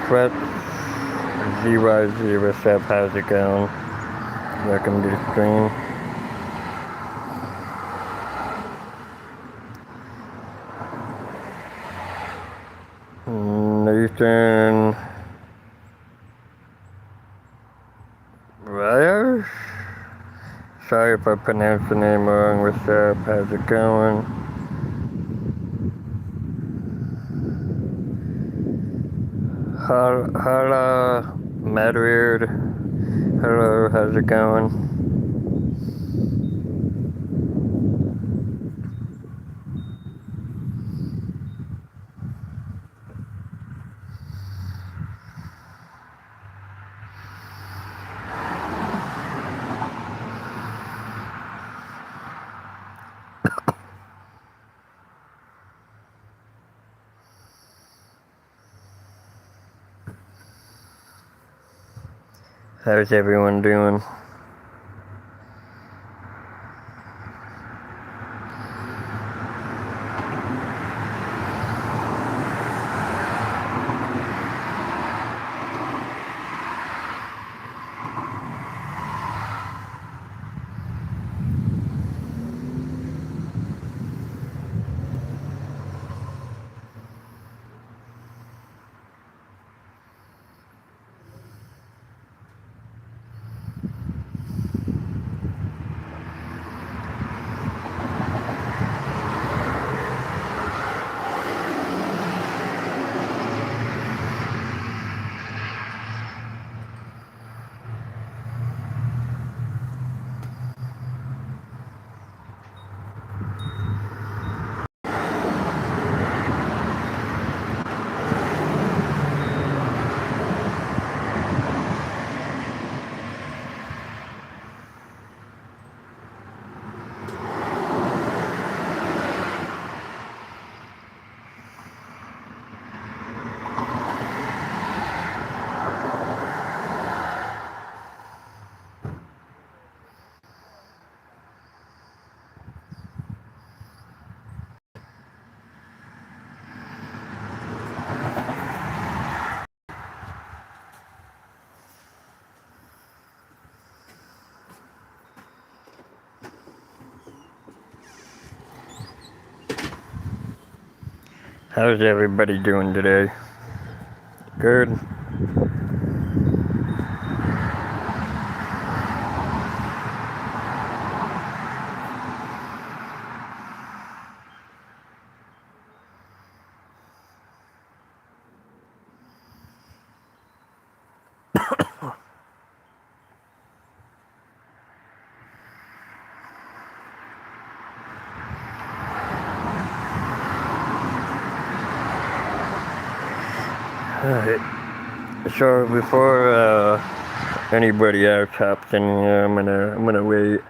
Fret 007, how's it going? Welcome to the stream. Nathan Reyes? Sorry if I pronounced the name wrong. What's up? How's it going? Hala Madrid. Hello, how's it going? How's everyone doing? How's everybody doing today? Good. Alright. So before anybody else hops in here, I'm gonna wait.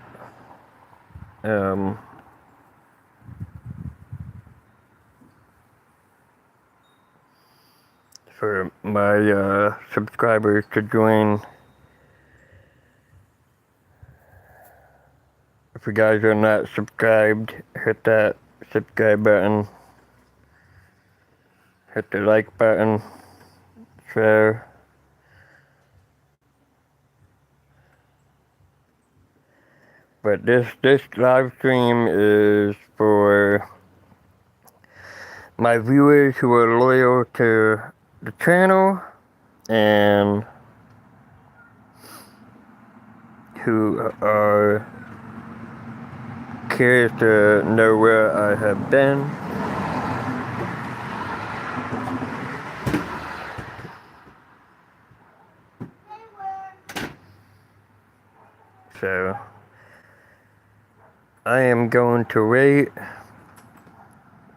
Um, for my subscribers to join. If you guys are not subscribed, hit that subscribe button. Hit the like button. Share. But this live stream is for my viewers who are loyal to the channel and who are curious to know where I have been. So I am going to wait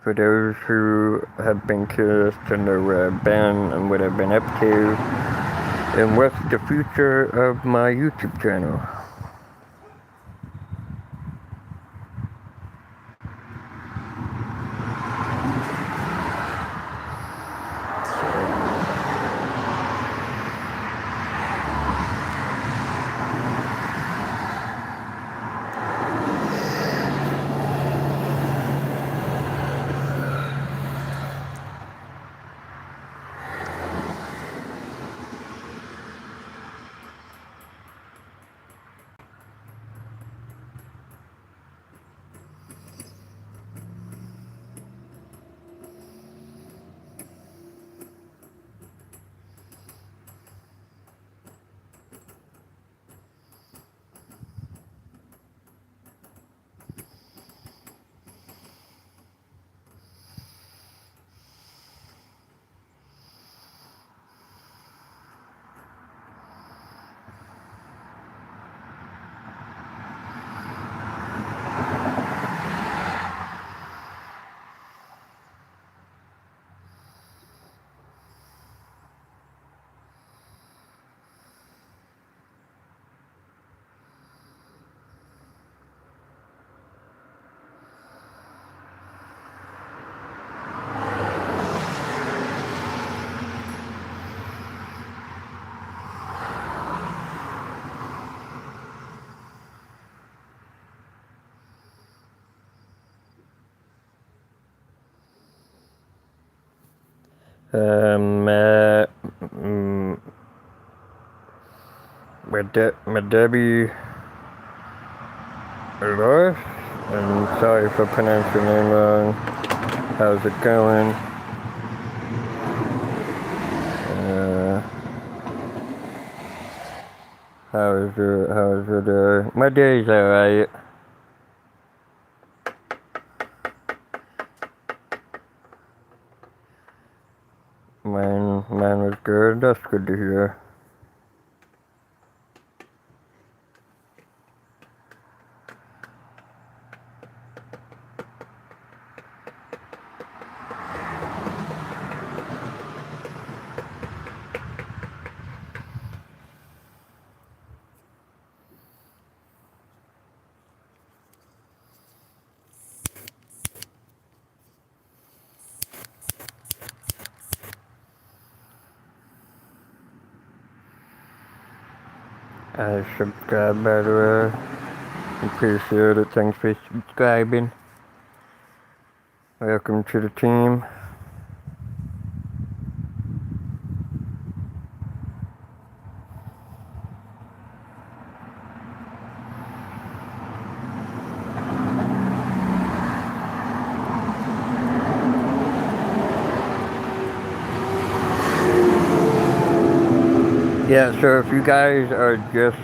for those who have been curious to know where I've been and what I've been up to and what's the future of my YouTube channel. Debbie Loris, and sorry for pronouncing your name wrong. How's it going? How is your day? My day's alright. Mine was good. That's good to hear. I subscribe, by the way. Appreciate it. Thanks for subscribing. Welcome to the team. Yeah, so if you guys are just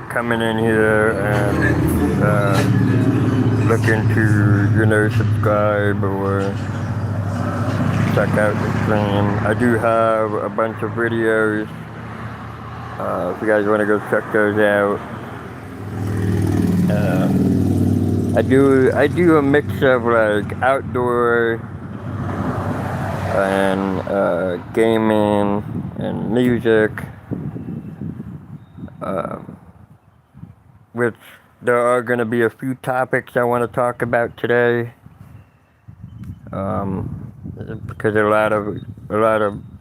coming in here and looking to, subscribe or check out the stream, I do have a bunch of videos. If you guys want to go check those out. I do a mix of like outdoor and gaming and music, which there are going to be a few topics I want to talk about today, because a lot of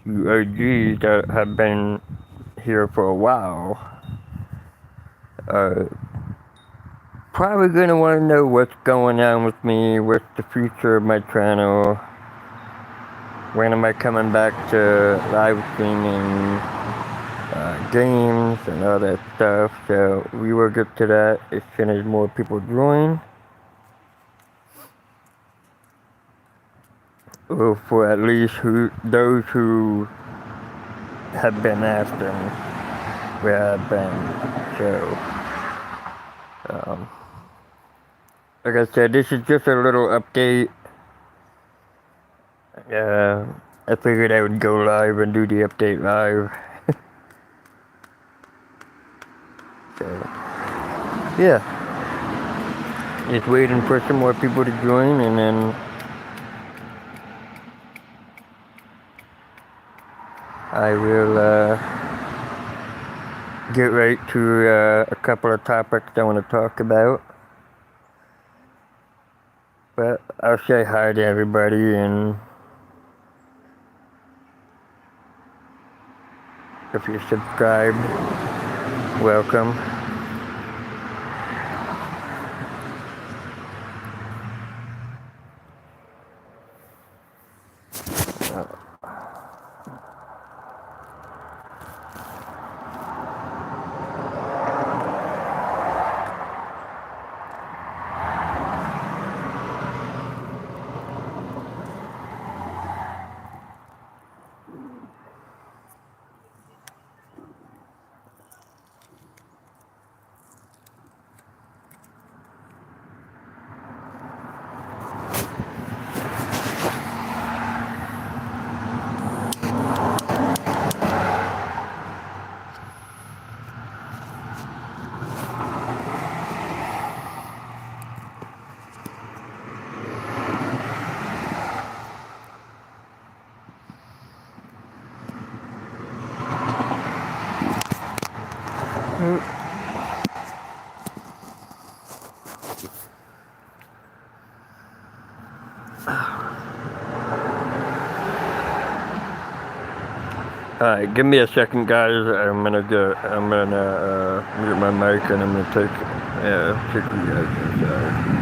you OGs that have been here for a while are probably going to want to know what's going on with me, what's the future of my channel, when am I coming back to live streaming games and all that stuff. So we will get to that as soon as more people join, or for at least those who have been asking where I've been. So, like I said, this is just a little update. I figured I would go live and do the update live. So, yeah, just waiting for some more people to join, and then I will get right to a couple of topics I want to talk about. But I'll say hi to everybody, and if you're subscribed, welcome. Alright, give me a second, guys. I'm gonna mute my mic, and I'm gonna take you guys inside.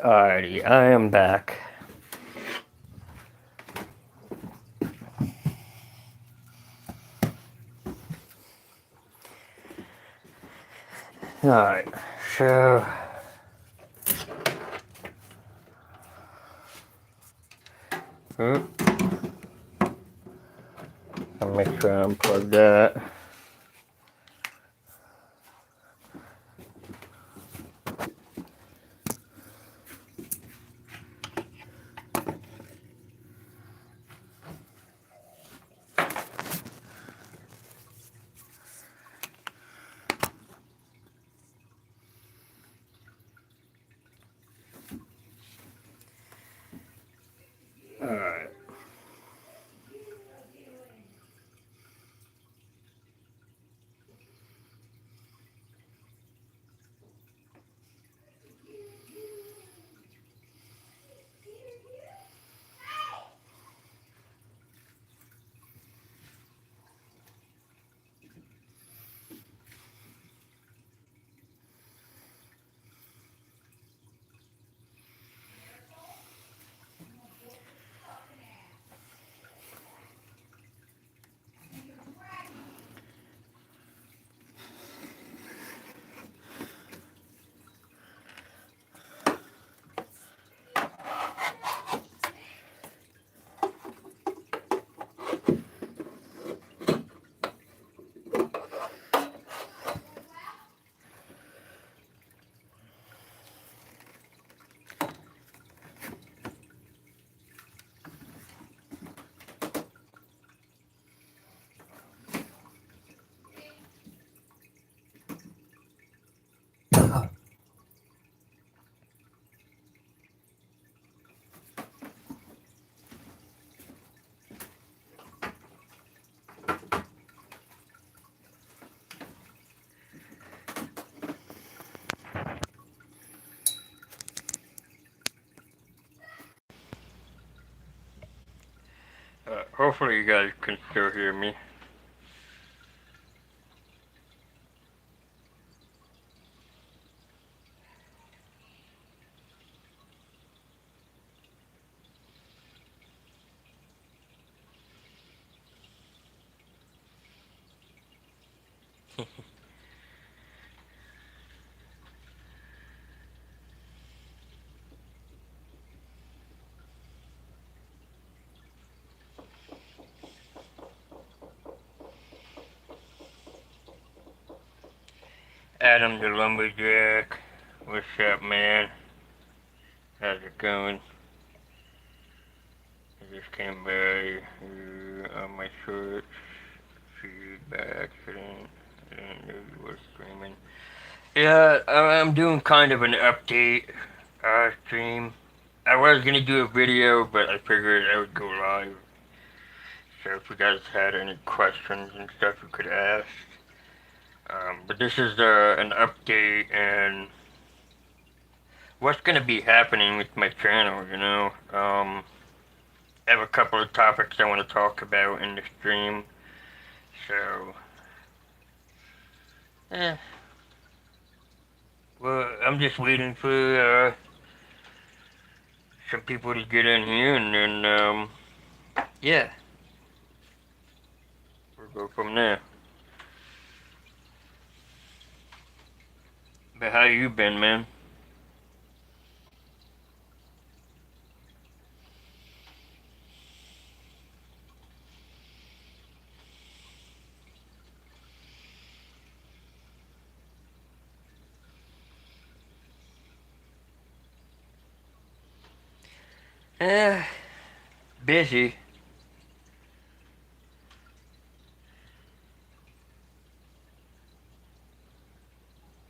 Alrighty, I am back. Alright, so I'll make sure I unplug that. Alright. Hopefully you guys can still hear me. Adam the Lumberjack, what's up, man? How's it going? I just came by on my shorts, feed by accident. I didn't know you were streaming. Yeah, I'm doing kind of an update stream. I was gonna do a video, but I figured I would go live. So if you guys had any questions and stuff, you could ask. But this is an update and what's gonna be happening with my channel. I have a couple of topics I want to talk about in the stream. So, well, I'm just waiting for some people to get in here, and then yeah, we'll go from there. But how you been, man? Eh, busy.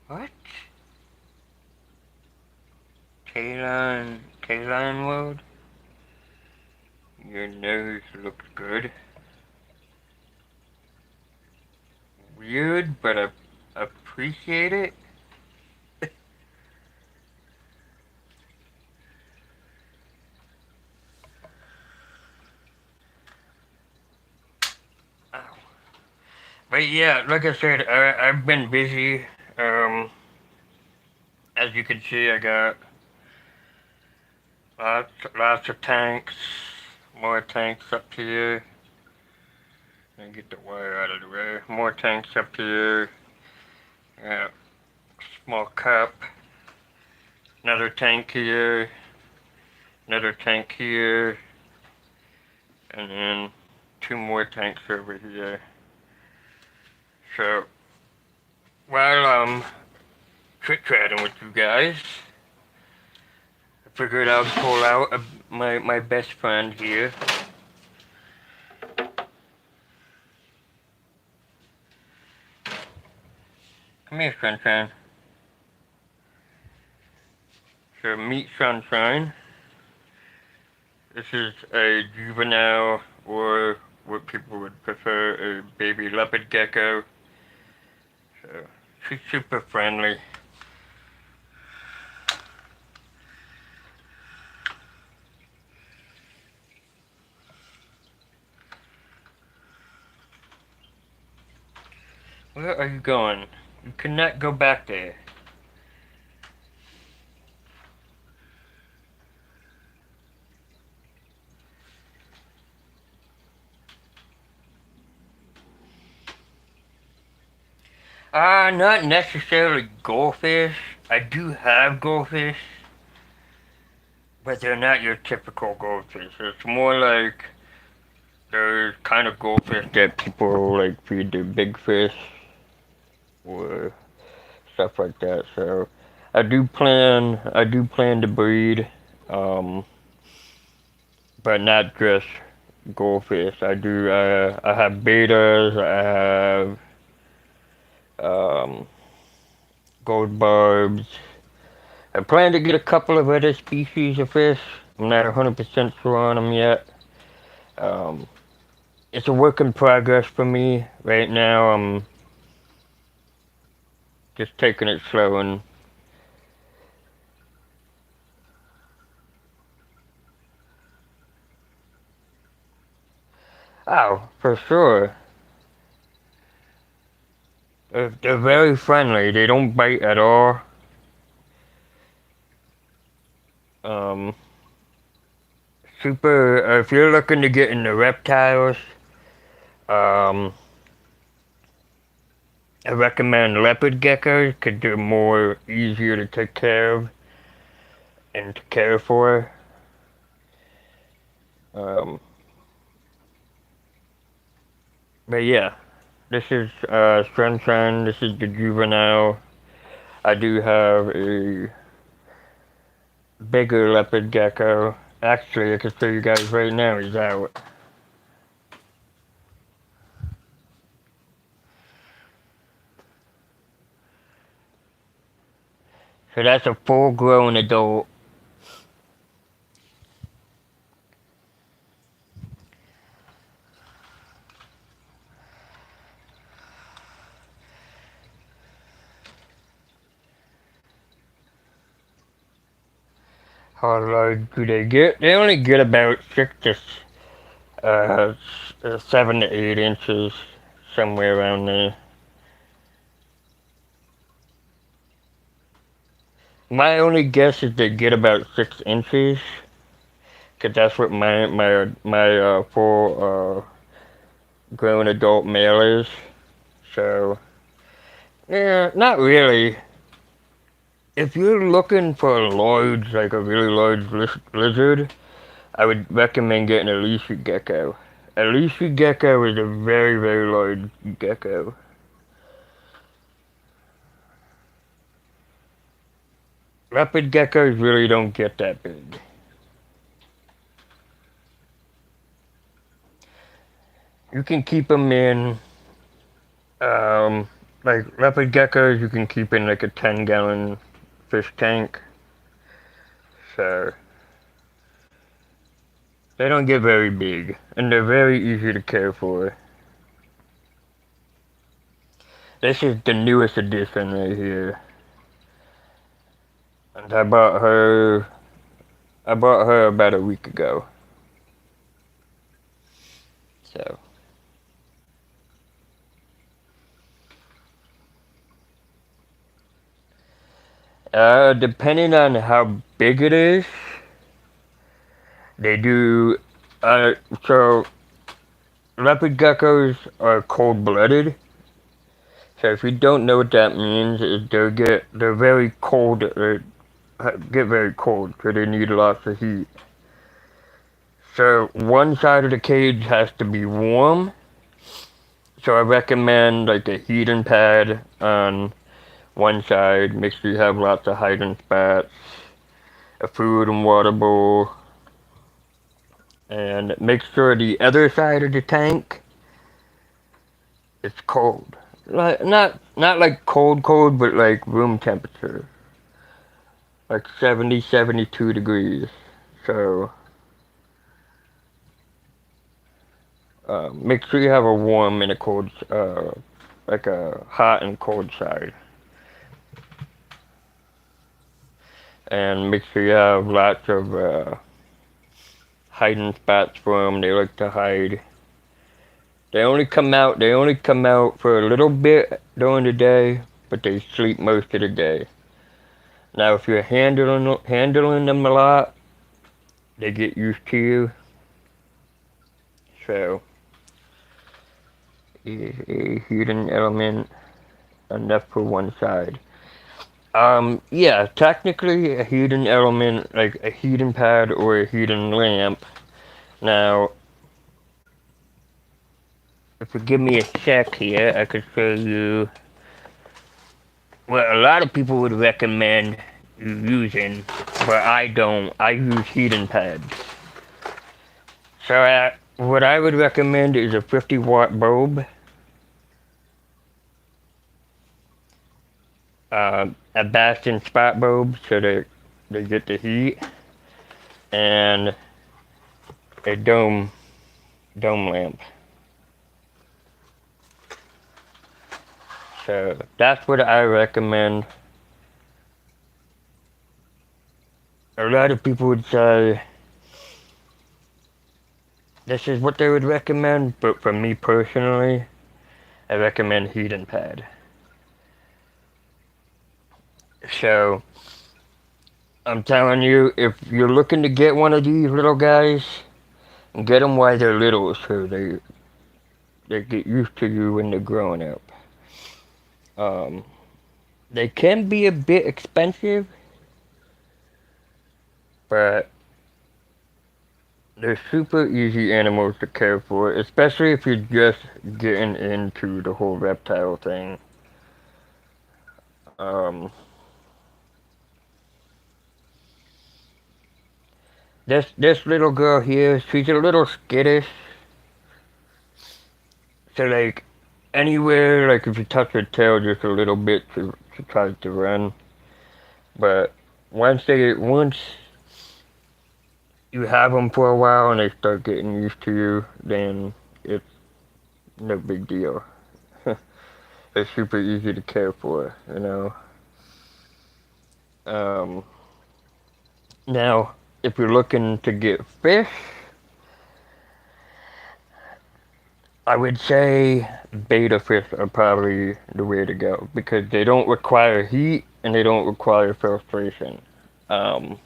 What? Kayline World? Your nose looks good. Weird, but I appreciate it. But yeah, like I said, I've been busy. As you can see, I got Lots of tanks. More tanks up here. Let me get the wire out of the way. More tanks up here. Yeah, small cup. Another tank here. Another tank here. And then two more tanks over here. So, while I'm chit-chatting with you guys, I figured I'd pull out my best friend here. Come here, Sunshine. So, meet Sunshine. This is a juvenile, or what people would prefer, a baby leopard gecko. So, she's super friendly. Where are you going? You cannot go back there. Not necessarily goldfish. I do have goldfish, but they're not your typical goldfish. It's more like those kind of goldfish that people like feed their big fish or stuff like that. So I do plan to breed, um, but not just goldfish. I have betas. I have gold barbs. I plan to get a couple of other species of fish. I'm not 100% sure on them yet. Um, it's a work in progress for me right now. I'm just taking it slow and oh, for sure. They're very friendly. They don't bite at all. Um, super. If you're looking to get into reptiles, um, I recommend leopard geckos because they're more easier to take care of and to care for. Um, but yeah, this is Sunshine. This is the juvenile. I do have a bigger leopard gecko. Actually, I can show you guys right now. He's out. So that's a full-grown adult. How large do they get? They only get about 7 to 8 inches, somewhere around there. My only guess is they get about 6 inches, cause that's what my full grown adult male is. So yeah, not really. If you're looking for a large, like a really large lizard, I would recommend getting a leafy gecko. A leafy gecko is a very, very large gecko. Leopard geckos really don't get that big. You can keep them in, um, like leopard geckos, you can keep in like a 10-gallon fish tank. So they don't get very big, and they're very easy to care for. This is the newest edition right here. And I bought her about a week ago. So depending on how big it is, They do. So leopard geckos are cold-blooded. So if you don't know what that means, is they're very cold. They get very cold, so they need lots of heat. So one side of the cage has to be warm. So I recommend like a heating pad on one side. Make sure you have lots of hiding spots, a food and water bowl, and make sure the other side of the tank is cold. Like not like cold, but like room temperature, like 70, 72 degrees. So make sure you have a warm and a cold, like a hot and cold side, and make sure you have lots of hiding spots for them. They like to hide. They only come out for a little bit during the day, but they sleep most of the day. Now, if you're handling them a lot, they get used to you. So, is a heating element enough for one side? Yeah, technically a heating element, like a heating pad or a heating lamp. Now, if you give me a sec here, I could show you what a lot of people would recommend using, but I don't. I use heating pads. So, what I would recommend is a 50-watt bulb, a bastion spot bulb so that they get the heat, and a dome lamp. So that's what I recommend. A lot of people would say this is what they would recommend, but for me personally, I recommend heating pad. So I'm telling you, if you're looking to get one of these little guys, get them while they're little so they get used to you when they're growing up. Um, they can be a bit expensive, but they're super easy animals to care for, especially if you're just getting into the whole reptile thing. Um, this little girl here, she's a little skittish. So like anywhere, like if you touch her tail just a little bit, she tries to run. But once you have them for a while and they start getting used to you, then it's no big deal. It's super easy to care for, you know. Um, Now, if you're looking to get fish, I would say beta fish are probably the way to go because they don't require heat and they don't require filtration. Um,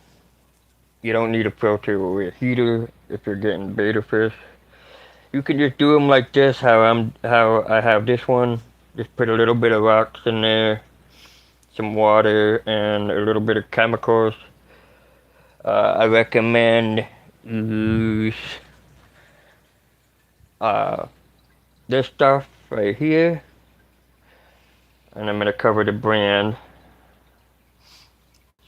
you don't need a filter or a heater if you're getting beta fish. You can just do them like this, how I have this one. Just put a little bit of rocks in there, some water, and a little bit of chemicals. I recommend use uh, this stuff right here, and I'm gonna cover the brand.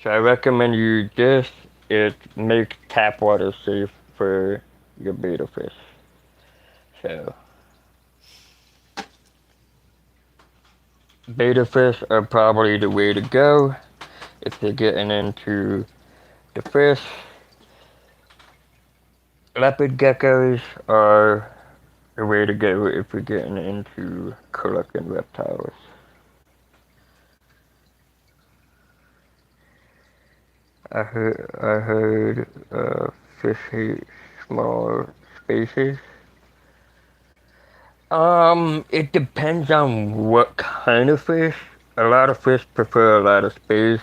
So I recommend you use this. It makes tap water safe for your betta fish. So betta fish are probably the way to go if you're getting into the fish. Leopard geckos are the way to go if you're getting into collecting reptiles. I heard fish hate small spaces. It depends on what kind of fish. A lot of fish prefer a lot of space.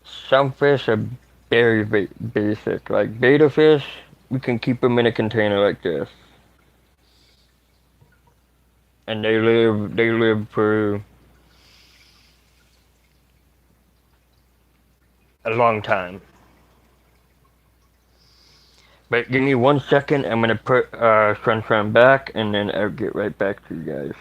Some fish are very basic. Like betta fish, we can keep them in a container like this, and they live for a long time. But give me 1 second. I'm gonna put Sunshine back, and then I'll get right back to you guys.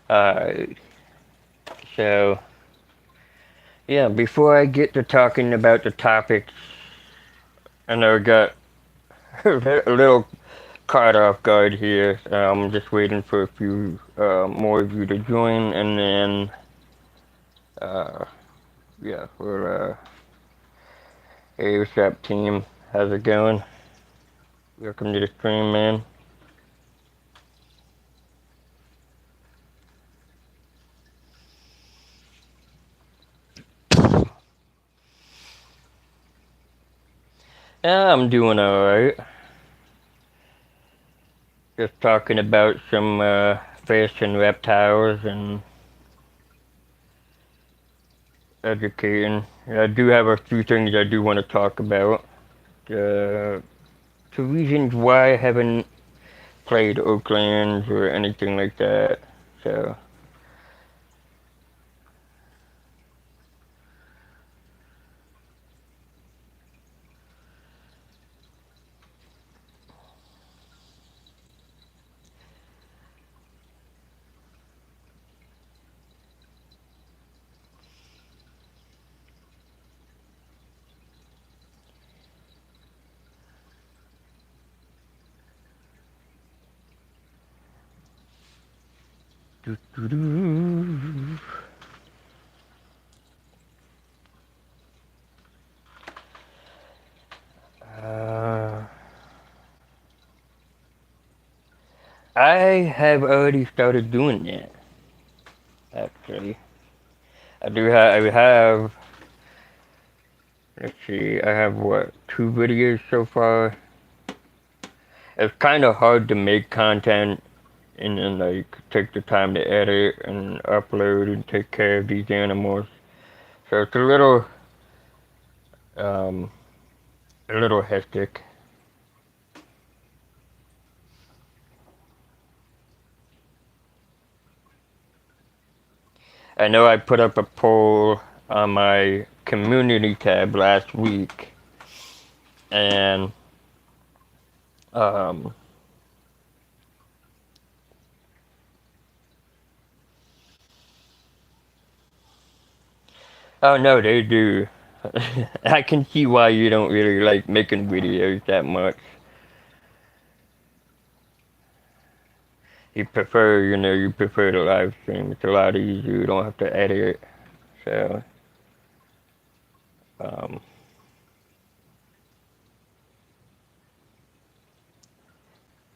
Alright, so yeah, before I get to talking about the topics, I know I got a little caught off guard here. I'm just waiting for a few more of you to join, and then uh, yeah, hey, what's up, team? How's it going? Welcome to the stream, man. Yeah, I'm doing alright. Just talking about some fish and reptiles and educating. I do have a few things I do want to talk about. Uh, the reasons why I haven't played Oaklands or anything like that. So, doo-doo-doo. Uh, I have already started doing that. Actually, I have. Let's see. I have what, 2 videos so far. It's kind of hard to make content and then like take the time to edit and upload and take care of these animals. So it's um, a little hectic. I know I put up a poll on my community tab last week, and um, oh no, they do. I can see why you don't really like making videos that much. You prefer the live stream. It's a lot easier. You don't have to edit it. So, um,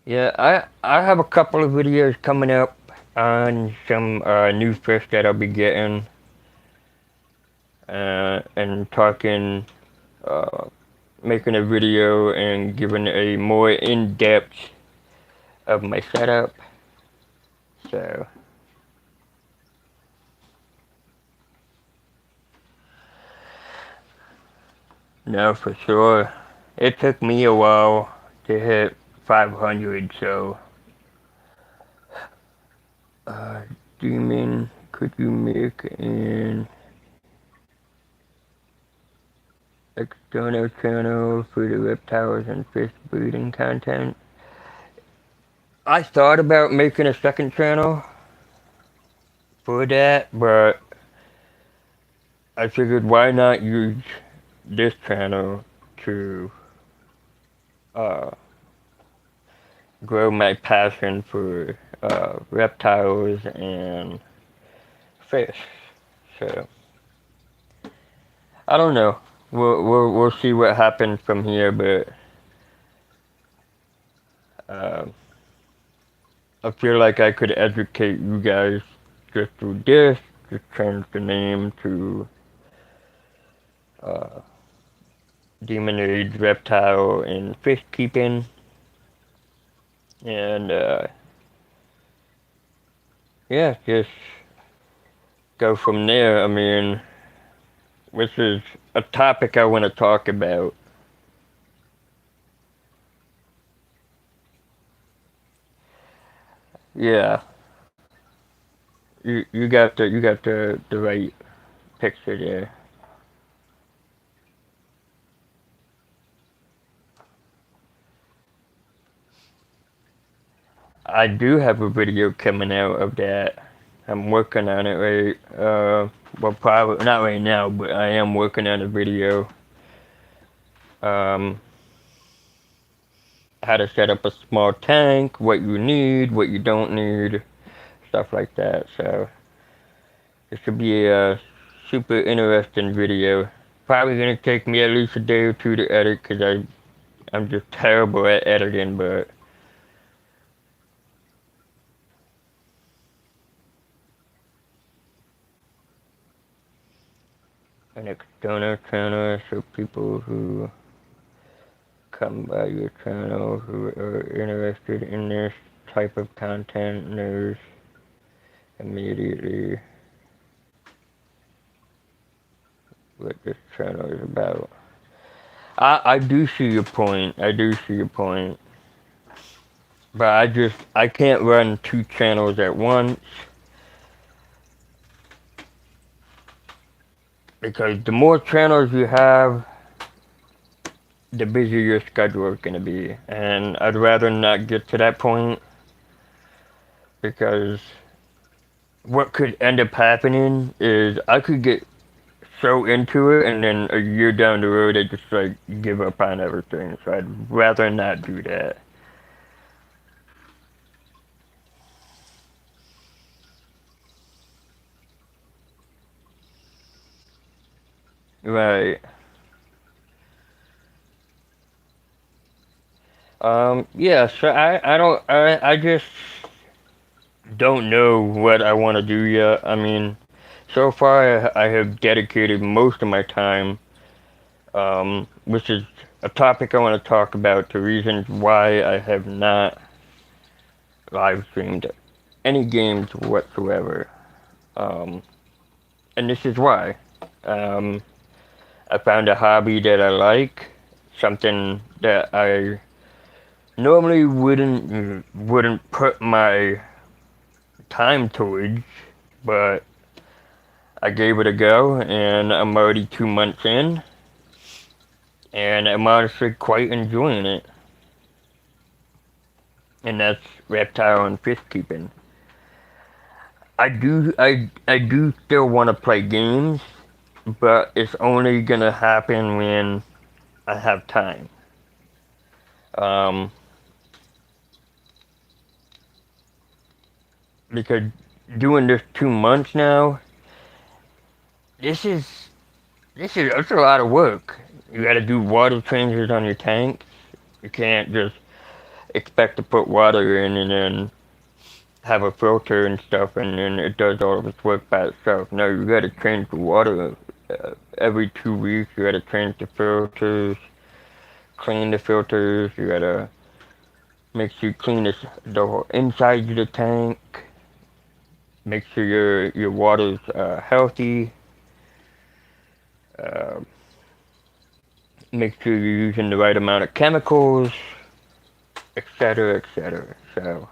yeah, I have a couple of videos coming up on some new fish that I'll be getting, and talking, uh, making a video and giving a more in-depth of my setup. So, no, for sure. It took me a while to hit 500, so, uh, Demon, could you make an external channel for the reptiles and fish breeding content? I thought about making a second channel for that, but I figured why not use this channel to uh, grow my passion for reptiles and fish. So I don't know. We'll see what happens from here, but uh, I feel like I could educate you guys just through this. Just change the name to uh, Demon Age Reptile and Fish Keeping, and yeah, just go from there. I mean, this is a topic I want to talk about. Yeah, you got the right picture there. I do have a video coming out of that. I'm working on it right. Well, probably not right now, but I am working on a video. Um, how to set up a small tank, what you need, what you don't need, stuff like that. So it should be a super interesting video. Probably gonna take me at least a day or two to edit because I'm just terrible at editing. But an external channel, so people who come by your channel who are interested in this type of content knows immediately what this channel is about. I do see your point. I do see your point. But I can't run two channels at once because the more channels you have, the busier your schedule is going to be. And I'd rather not get to that point because what could end up happening is I could get so into it and then a year down the road I just like give up on everything. So I'd rather not do that. Right. Yeah, so I just don't know what I want to do yet. I mean, so far I have dedicated most of my time, which is a topic I want to talk about, the reasons why I have not live streamed any games whatsoever. Um, and this is why. Um, I found a hobby that I like, something that I normally wouldn't put my time towards, but I gave it a go, and I'm already 2 months in, and I'm honestly quite enjoying it. And that's reptile and fish keeping. I do still want to play games, but it's only gonna happen when I have time. Um, because doing this 2 months now, this is it's a lot of work. You got to do water changes on your tank. You can't just expect to put water in and then have a filter and stuff, and then it does all of its work by itself. No, you got to change the water every 2 weeks. You got to change the filters, clean the filters. You got to make sure you clean the whole inside of the tank. Make sure your water's healthy. Uh, make sure you're using the right amount of chemicals, etc., etc. So,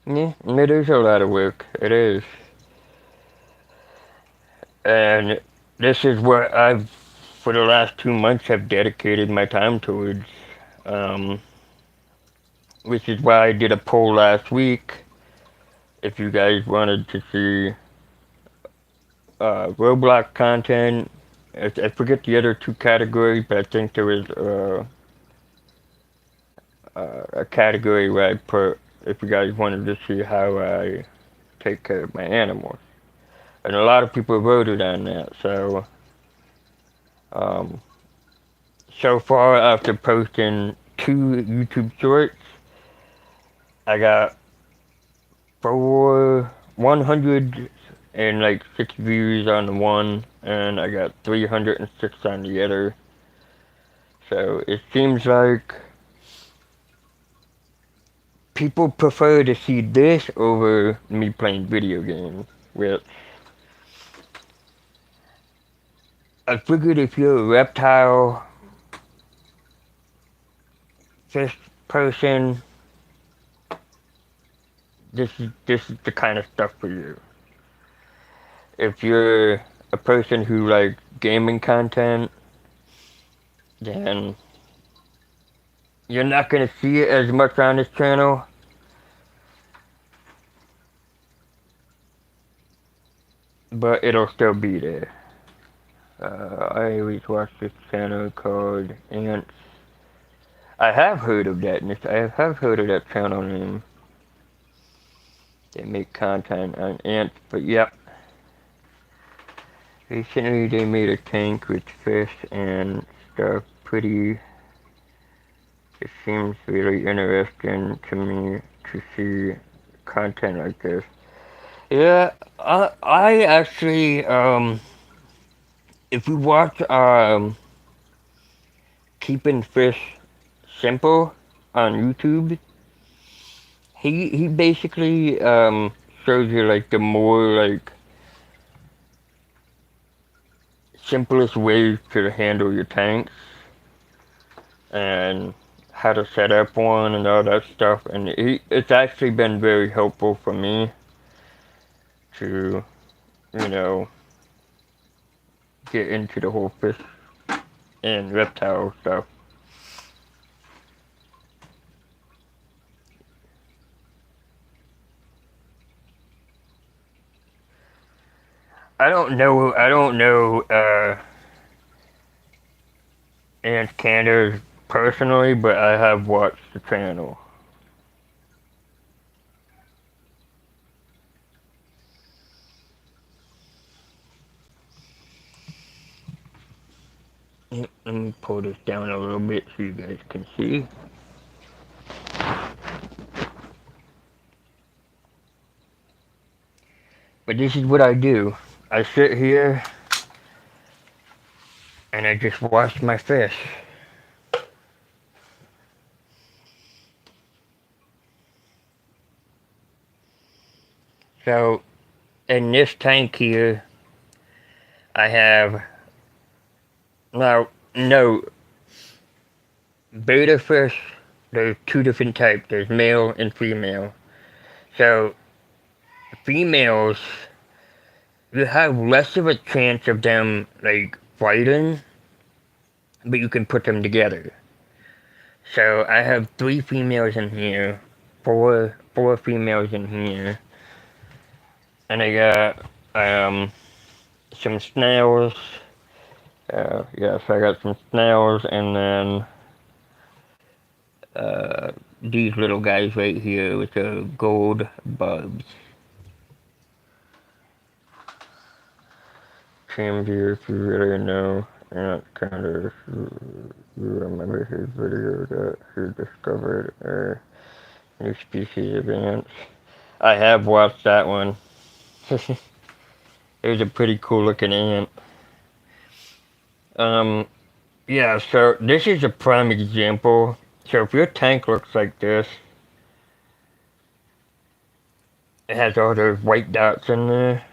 yeah, it is a lot of work. It is. And this is what I've, for the last 2 months, have dedicated my time towards. Um, which is why I did a poll last week. If you guys wanted to see Roblox content, I forget the other two categories, but I think there was a category where I put if you guys wanted to see how I take care of my animals, and a lot of people voted on that. So um, so far after posting two YouTube shorts, I got 106 views on the one, and I got 306 on the other. So it seems like people prefer to see this over me playing video games. Which I figured if you're a reptile fish person, this is the kind of stuff for you. If you're a person who likes gaming content, then you're not gonna see it as much on this channel. But it'll still be there. I always watch this channel called Ants. I have heard of that. I have heard of that channel name. They make content on ants, but yep. Recently they made a tank with fish and stuff. It seems really interesting to me to see content like this. Yeah, I actually, if you watch, Keeping Fish Simple on YouTube, he basically, shows you, like, the more, like, simplest ways to handle your tanks, and how to set up one and all that stuff, and it's actually been very helpful for me to, you know, get into the whole fish and reptile stuff. I don't know, Ant Candace personally, but I have watched the channel. Let me pull this down a little bit so you guys can see. But this is what I do. I sit here and I just watch my fish. So in this tank here, I have now no beta fish. There's two different types. There's male and female. So females, you have less of a chance of them like fighting, but you can put them together. So I have three females in here, four females in here, and I got some snails. Yes, I got some snails, and then these little guys right here with the gold bulbs. Camview, if you really know, and kind of you remember his video that he discovered a new species of ants. I have watched that one. It was a pretty cool looking ant. Um, yeah, so this is a prime example. So if your tank looks like this, it has all those white dots in there,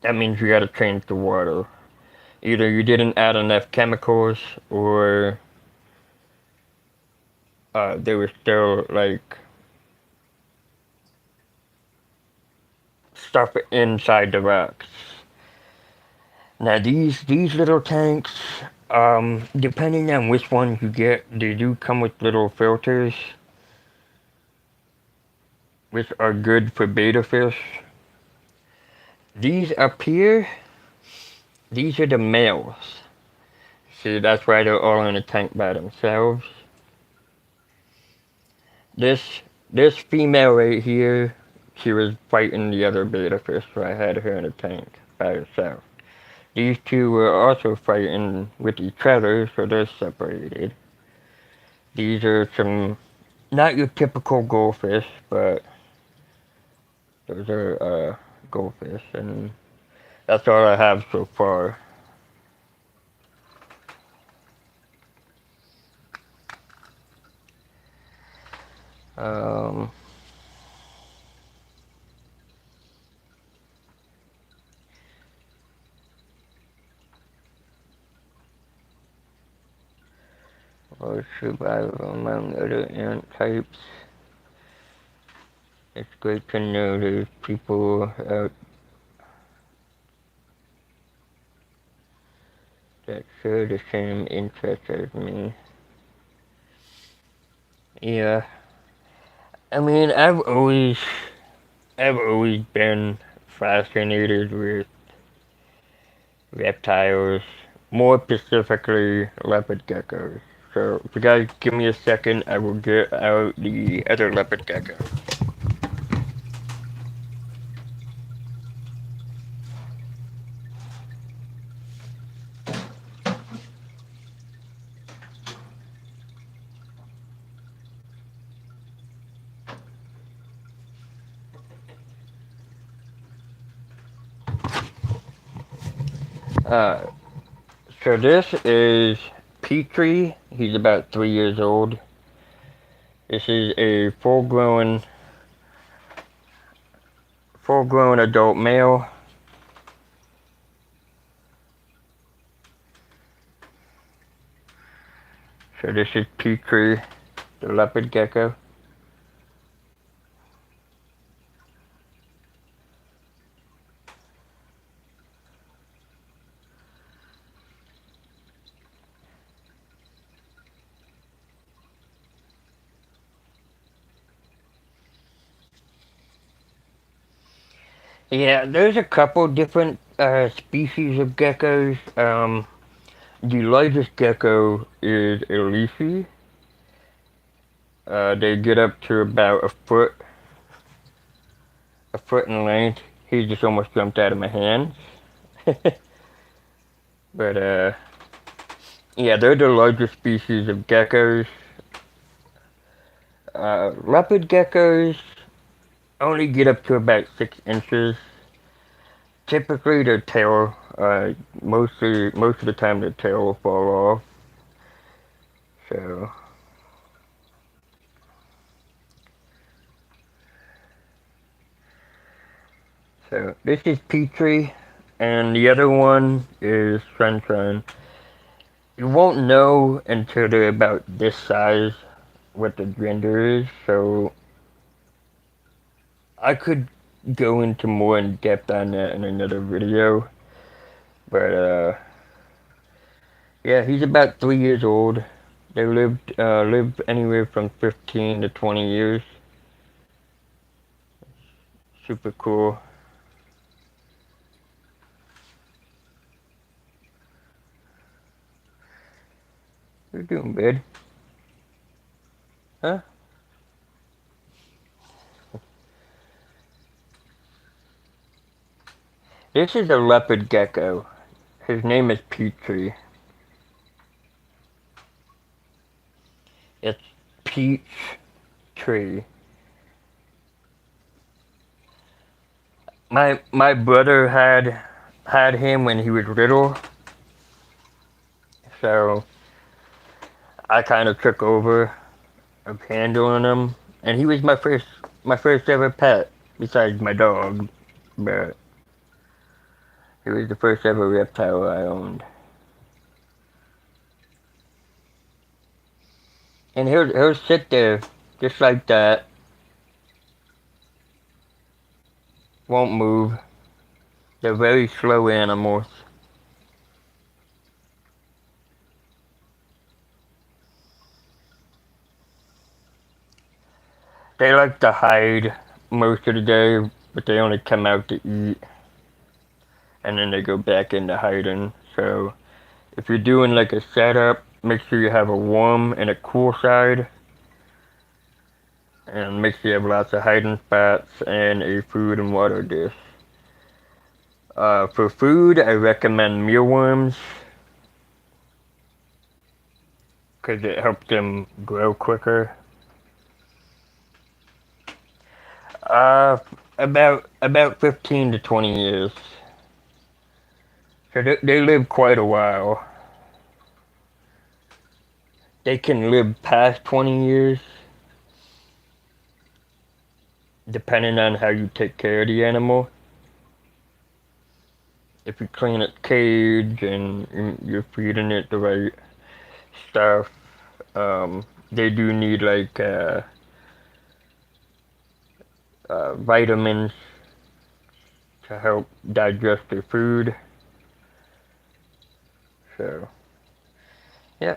that means you gotta change the water. Either you didn't add enough chemicals, or they were still like stuff inside the rocks. Now these little tanks, depending on which ones you get, they do come with little filters, which are good for betta fish. These up here, These are the males. See, that's why they're all in a tank by themselves. This this female right here, she was fighting the other beta fish, so I had her in a tank by herself. These two were also fighting with each other, so they're separated. These are some, not your typical goldfish, but those are goldfish, and that's all I have so far. Um, or survival among other ant types. It's great to know there's people out that share the same interests as me. Yeah, I mean, I've always been fascinated with reptiles, more specifically leopard geckos. So if you guys give me a second, I will get out the other leopard gecko. Uh, so this is Petrie. He's about 3 years old. This is a full-grown adult male. So this is Petrie, the leopard gecko. Yeah, there's a couple different species of geckos. The largest gecko is a leafy. They get up to about a foot in length. He just almost jumped out of my hands. But yeah, they're the largest species of geckos. Leopard geckos only get up to about 6 inches. Typically, their tail, most of the time, their tail will fall off. So, so this is Petrie, and the other one is Sunshine. You won't know until they're about this size what the gender is. So I could go into more in depth on that in another video. But yeah, he's about 3 years old. They live anywhere from 15 to 20 years. Super cool. What are you doing, bud? Huh? This is a leopard gecko. His name is Petrie. It's Peach Tree. My brother had him when he was little, so I kind of took over of handling him, and he was my first ever pet besides my dog, but he was the first ever reptile I owned. And he'll sit there just like that, won't move. They're very slow animals. They like to hide most of the day, but they only come out to eat. and then they go back into hiding. So if you're doing like a setup, make sure you have a warm and a cool side, and make sure you have lots of hiding spots and a food and water dish. For food, I recommend mealworms because it helps them grow quicker. Uh, about 15 to 20 years. So they live quite a while. They can live past 20 years, depending on how you take care of the animal. If you clean its cage and you're feeding it the right stuff, they do need like vitamins to help digest their food. So, yeah,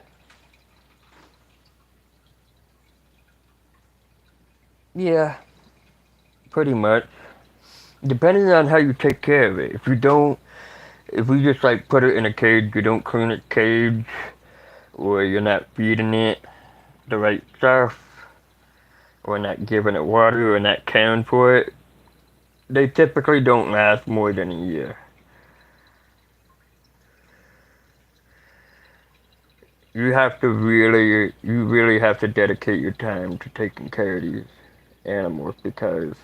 yeah, pretty much. Depending on how you take care of it. If you just like put it in a cage, you don't clean its cage, or you're not feeding it the right stuff, or not giving it water, or not caring for it, they typically don't last more than a year. You really have to dedicate your time to taking care of these animals because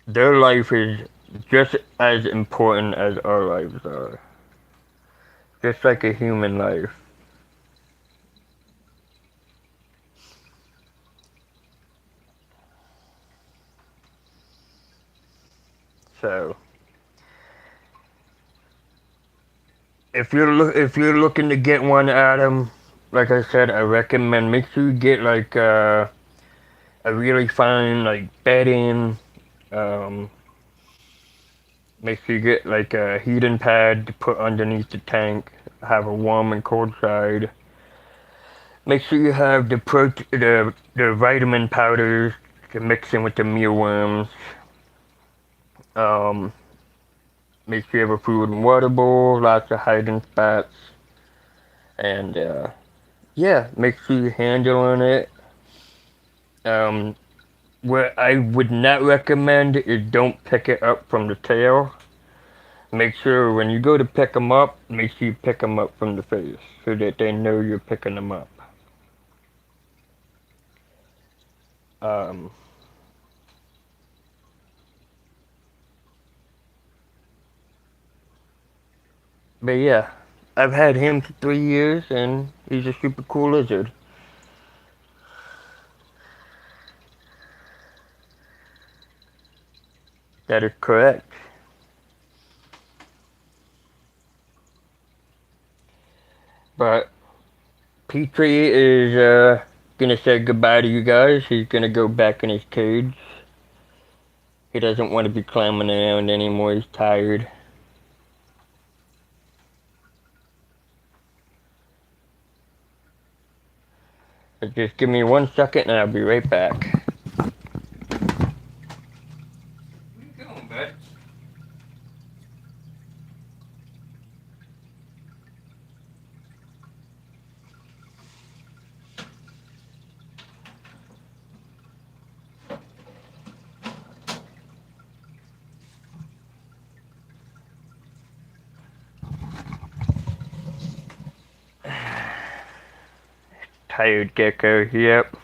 their life is just as important as our lives are. Just like a human life. So, if you're looking to get one, Adam, like I said, I recommend make sure you get like a really fine like bedding. Um, Make sure you get like a heating pad to put underneath the tank. Have a warm and cold side. Make sure you have the vitamin powders to mix in with the mealworms. Um, Make sure you have a food and water bowl, lots of hiding spots, and yeah, make sure you're handling it. Um, what I would not recommend is don't pick it up from the tail. Make sure when you go to pick them up, make sure you pick them up from the face so that they know you're picking them up. Um, but yeah, I've had him for 3 years and he's a super cool lizard. That is correct. But Petrie is gonna say goodbye to you guys. He's gonna go back in his cage. He doesn't want to be climbing around anymore. He's tired. But just give me 1 second and I'll be right back. Where you going, bud? Tired gecko. Yep.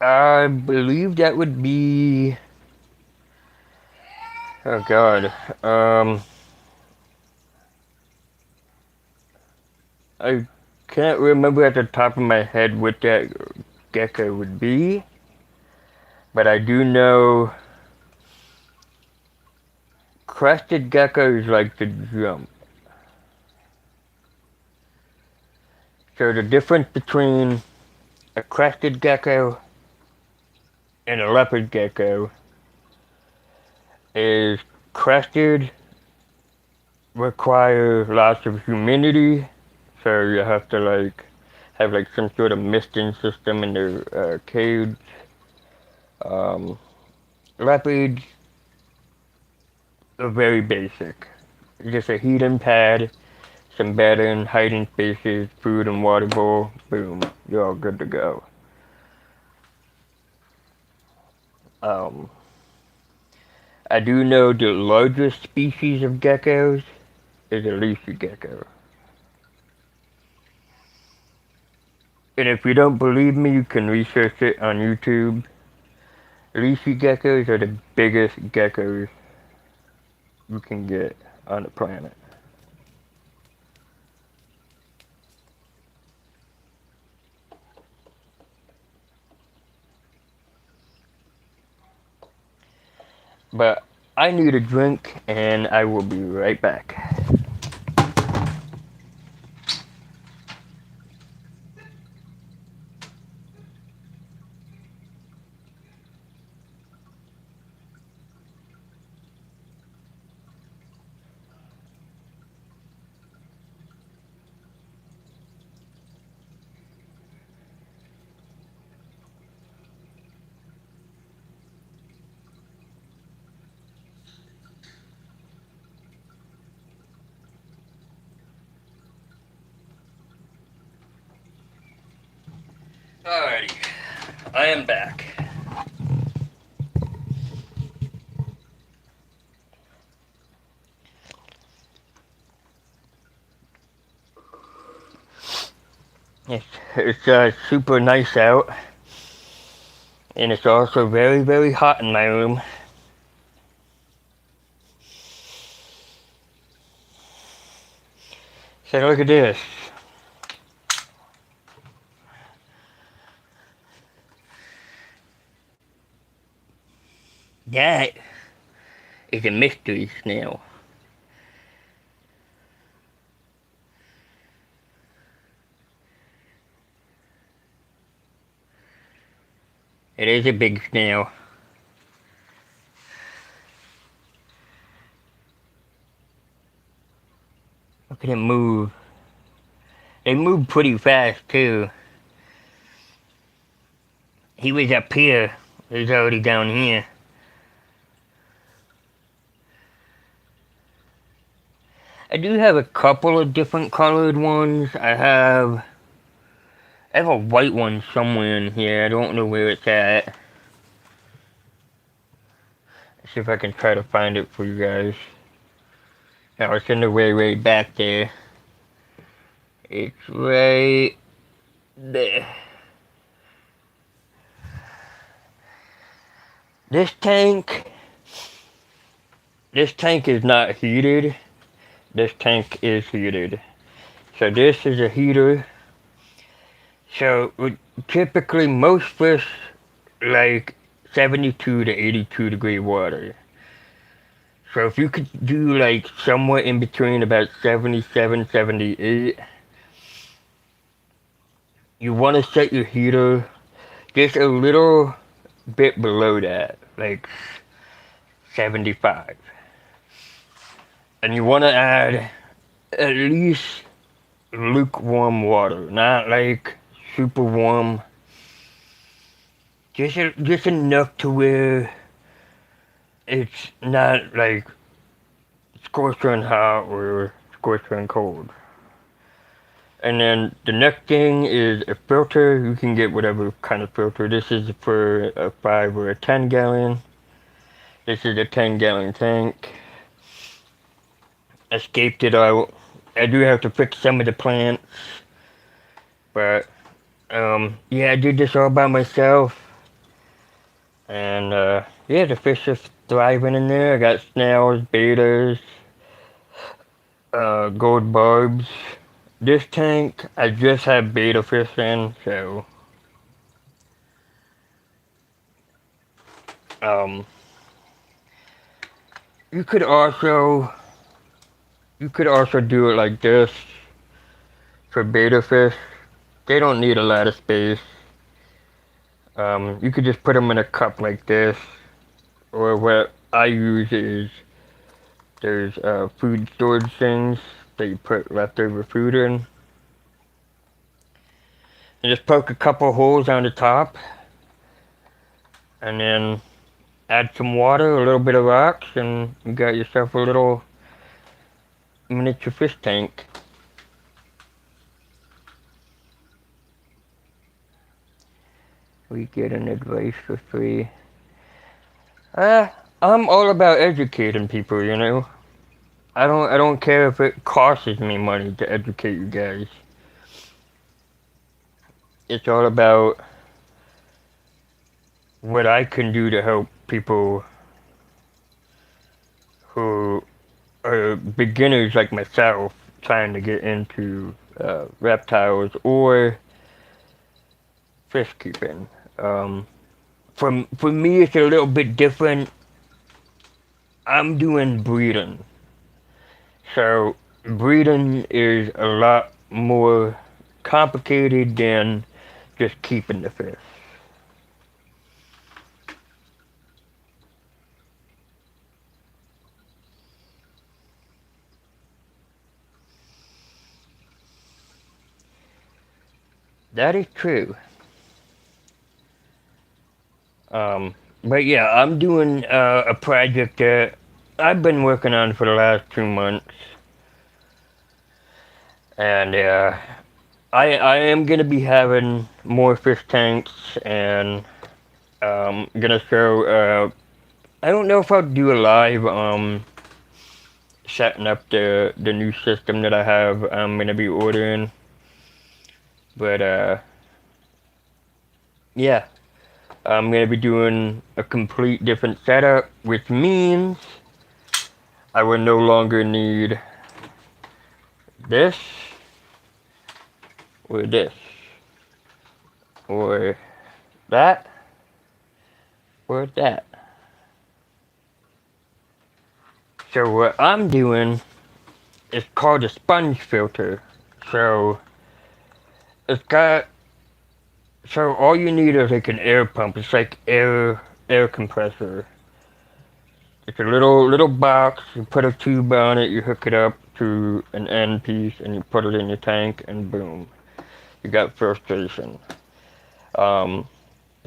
I believe that would be. Oh God. I can't remember at the top of my head what that gecko would be, but I do know crested geckos like to jump. So the difference between a crested gecko and a leopard gecko is crested require lots of humidity, so you have to like have like some sort of misting system in their cage. Um, Leopards are very basic. Just a heating pad, some bedding, hiding spaces, food and water bowl. Boom, you're all good to go. Um, I do know the largest species of geckos is a leafy gecko. And if you don't believe me, you can research it on YouTube. Leafy geckos are the biggest geckos you can get on the planet. But I need a drink and I will be right back. Alrighty, I am back. It's super nice out, and it's also very, very hot in my room. So look at this. That is a mystery snail. It is a big snail. Look at it move. They move pretty fast too. He was up here. He's already down here. I do have a couple of different colored ones. I have a white one somewhere in here. I don't know where it's at. Let's see if I can try to find it for you guys. Now it's in the way back there. It's right there. This tank is not heated. This tank is heated. So this is a heater. So typically most fish like 72 to 82 degree water. So if you could do like somewhere in between about 77, 78, you want to set your heater just a little bit below that, like 75. And you want to add at least lukewarm water, not like super warm. Just enough to where it's not like scorching hot or scorching cold. And then the next thing is a filter. You can get whatever kind of filter. This is for a 5 or a 10 gallon. This is a 10-gallon tank. I scaped it out. I do have to fix some of the plants. But, yeah, I did this all by myself. And, yeah, the fish are thriving in there. I got snails, betas, gold barbs. This tank, I just have beta fish in, so, um, you could also do it like this for beta fish. They don't need a lot of space. You could just put them in a cup like this, or what I use is there's food storage things that you put leftover food in. just poke a couple holes on the top, and then add some water, a little bit of rocks, and you got yourself a little miniature fish tank. We get an advice for free. I'm all about educating people, you know. I don't care if it costs me money to educate you guys. It's all about what I can do to help people who are beginners like myself trying to get into reptiles or fish keeping. Um, for me, it's a little bit different. I'm doing breeding, so breeding is a lot more complicated than just keeping the fish. That is true. Um, but yeah, I'm doing a project that I've been working on for the last 2 months, and I am gonna be having more fish tanks, and gonna show. I don't know if I'll do a live setting up the new system that I have. I'm gonna be ordering, but yeah, I'm gonna be doing a complete different setup, which means I will no longer need this or this or that or that. So what I'm doing is called a sponge filter. So it's got so all you need is like an air pump. It's like air compressor. It's a little box. You put a tube on it. You hook it up to an end piece, and you put it in your tank, and boom, you got filtration. Um,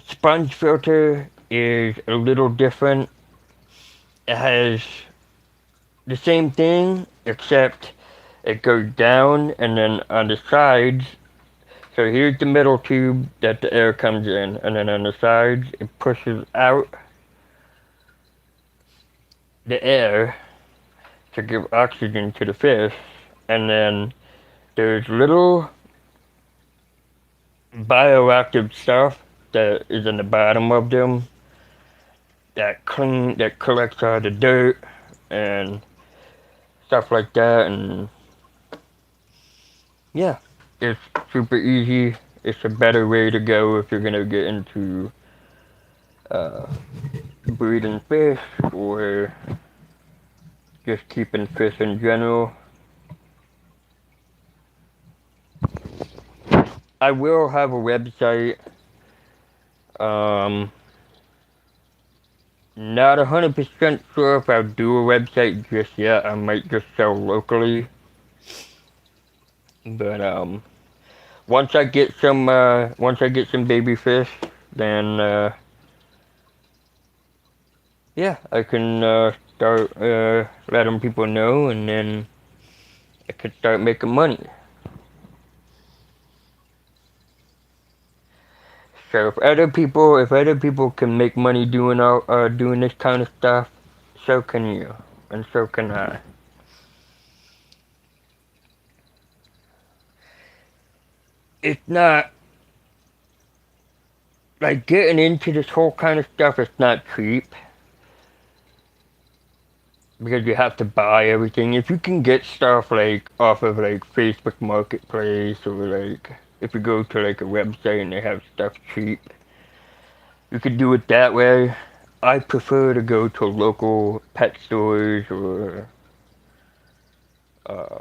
Sponge filter is a little different. It has the same thing, except it goes down and then on the sides. So here's the middle tube that the air comes in, and then on the sides it pushes out the air to give oxygen to the fish, and then there's little bioactive stuff that is in the bottom of them that collects all the dirt and stuff like that, and yeah, it's super easy. It's a better way to go if you're gonna get into uh, breeding fish or just keeping fish in general. I will have a website. Um, Not 100% sure if I'll do a website just yet. I might just sell locally. But once I get some baby fish, then yeah, I can start letting people know, and then I can start making money. So if other people can make money doing this kind of stuff, so can you, and so can I. It's not like getting into this whole kind of stuff. It's not cheap because you have to buy everything. If you can get stuff like off of like Facebook Marketplace, or like if you go to like a website and they have stuff cheap, you could do it that way. I prefer to go to local pet stores or uh,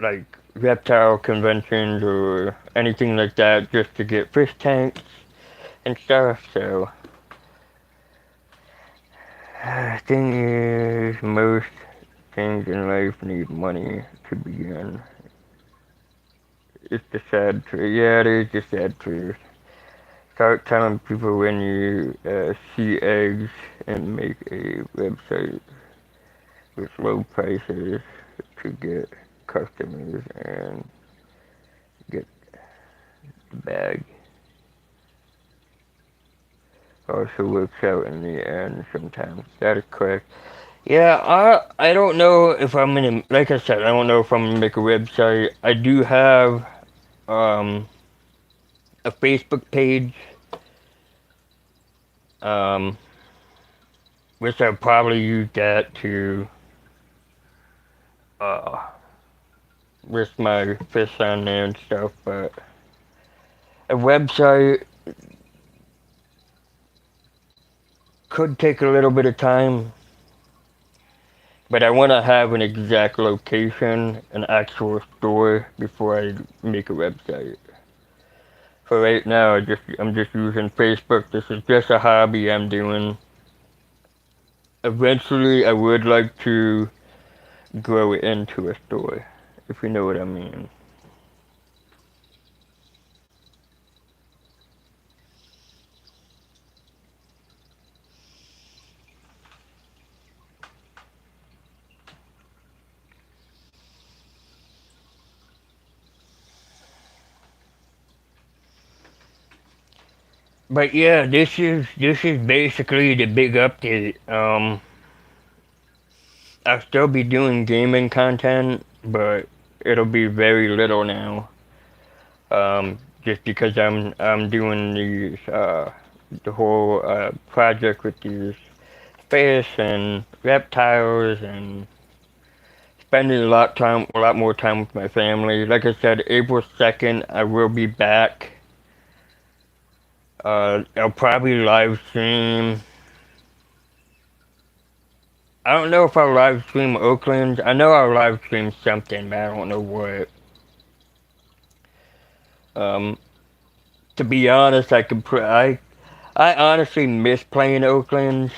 like reptile conventions or anything like that, just to get fish tanks and stuff. So thing is, most things in life need money to begin. It's the sad truth. Yeah, it is the sad truth. Start telling people when you see eggs and make a website with low prices to get customers and get the bag. Also works out in the end sometimes. That is correct. Yeah, I don't know if I'm gonna, like I said, I don't know if I'm gonna make a website. I do have um a Facebook page, um, which I'll probably use that to uh list my fish on there and stuff. But a website could take a little bit of time, but I want to have an exact location, an actual store before I make a website. For right now, I'm just using Facebook. This is just a hobby I'm doing. Eventually, I would like to grow it into a store, if you know what I mean. But yeah, this is basically the big update. I'll still be doing gaming content, but it'll be very little now. Just because I'm doing the whole project with these fish and reptiles and spending a lot more time with my family. Like I said, April 2nd, I will be back. I'll probably live stream. I don't know if I'll live stream Oakland. I know I'll live stream something, but I don't know what. Um, to be honest, I honestly miss playing Oakland,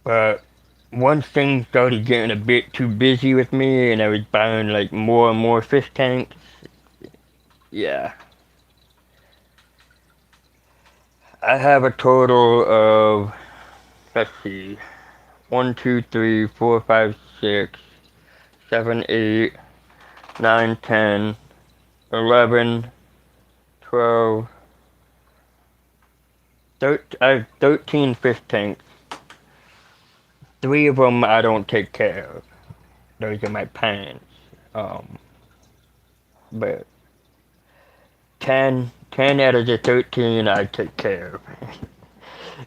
but once things started getting a bit too busy with me, and I was buying like more and more fish tanks. Yeah, I have a total of, let's see, 1, 2, 3, 4, 5, 6, 7, 8, 9, 10, 11, 12. I have 13 fish tanks. Three of them I don't take care of. Those are my pants. Um, but 10 out of the 13 I take care of.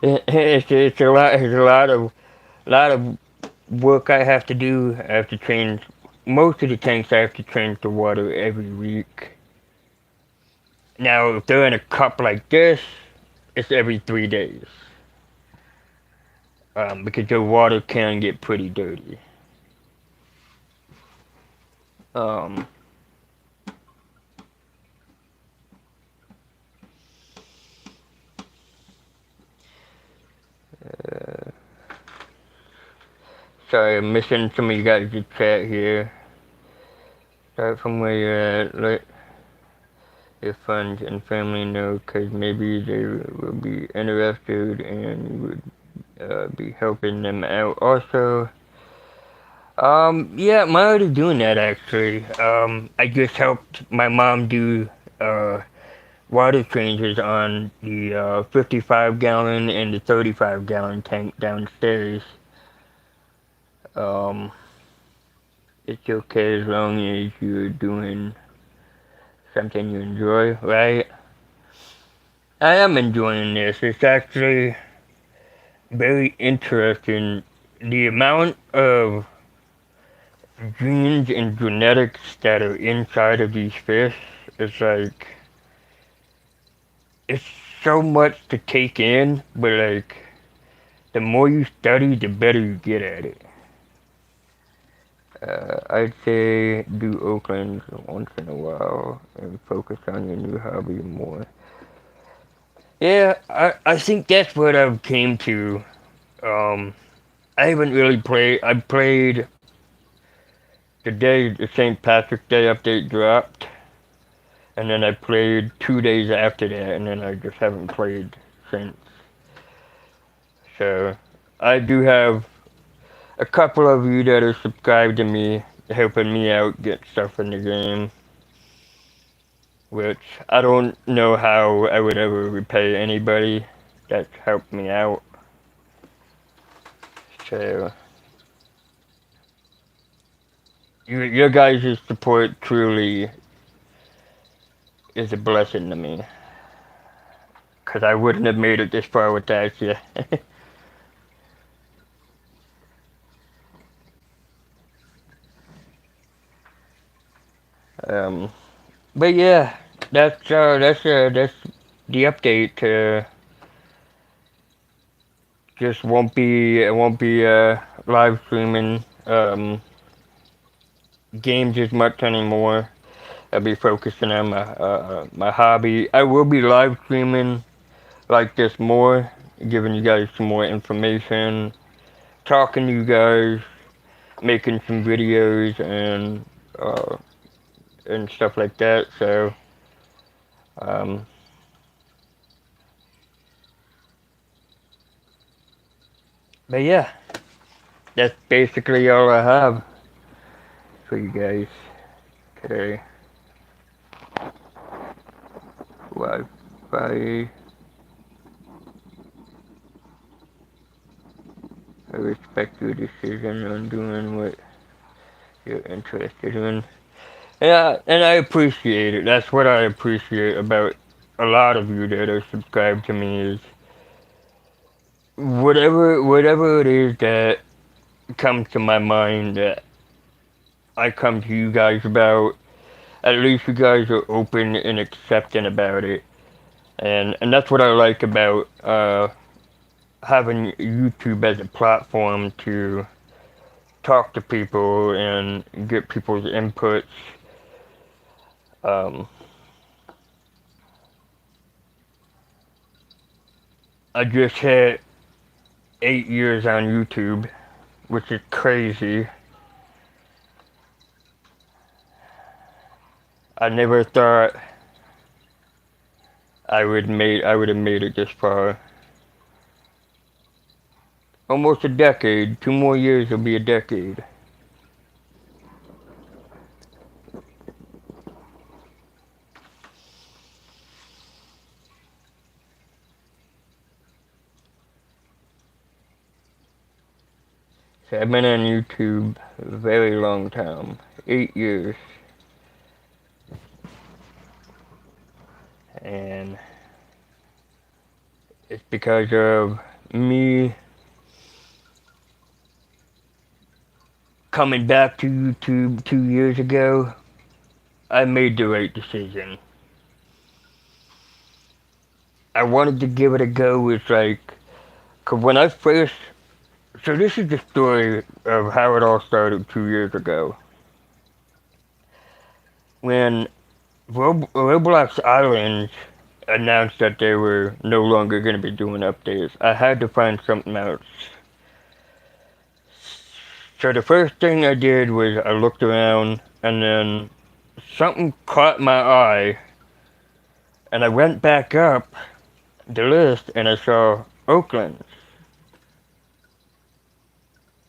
It's a lot. It's a lot of work I have to do. I have to change most of the tanks. I have to change the water every week. Now, if they're in a cup like this, it's every 3 days. Because the water can get pretty dirty. Um, uh, Sorry, I'm missing some of you guys' chat here. Start from where you're at. Let your friends and family know, because maybe they will be interested and you would be helping them out. Also, yeah, I'm already doing that actually. I just helped my mom do uh, water changes on the 55 gallon and the 35 gallon tank downstairs. Um, it's okay as long as you're doing something you enjoy, right? I am enjoying this. It's actually very interesting. The amount of genes and genetics that are inside of these fish is like, it's so much to take in, but like, the more you study, the better you get at it. I'd say do Oakland once in a while and focus on your new hobby more. Yeah, I think that's what I've came to. Um, I haven't really played. I played the day the St. Patrick's Day update dropped, and then I played 2 days after that, and then I just haven't played since. So I do have a couple of you that are subscribed to me, helping me out get stuff in the game, which I don't know how I would ever repay anybody that's helped me out. So your guys' support truly is a blessing to me, because I wouldn't have made it this far without you. um, but yeah, that's the update. Just won't be live streaming games as much anymore. I'll be focusing on my hobby. I will be live streaming like this more, giving you guys some more information, talking to you guys, making some videos uh, and stuff like that. So, um, but yeah, that's basically all I have for you guys today. Wi-Fi. I respect your decision on doing what you're interested in. Yeah, and I appreciate it. That's what I appreciate about a lot of you that are subscribed to me is whatever it is that comes to my mind that I come to you guys about, at least you guys are open and accepting about it. And that's what I like about having YouTube as a platform to talk to people and get people's inputs. Um, I just hit 8 years on YouTube, which is crazy. I never thought I would have made it this far. Almost a decade. 2 more years will be a decade. So I've been on YouTube a very long time. 8 years. And it's because of me coming back to YouTube 2 years ago. I made the right decision. I wanted to give it a go. It's like, cause when I first, so this is the story of how it all started 2 years ago. When Roblox Islands announced that they were no longer going to be doing updates, I had to find something else. So the first thing I did was I looked around and then something caught my eye and I went back up the list and I saw Oakland.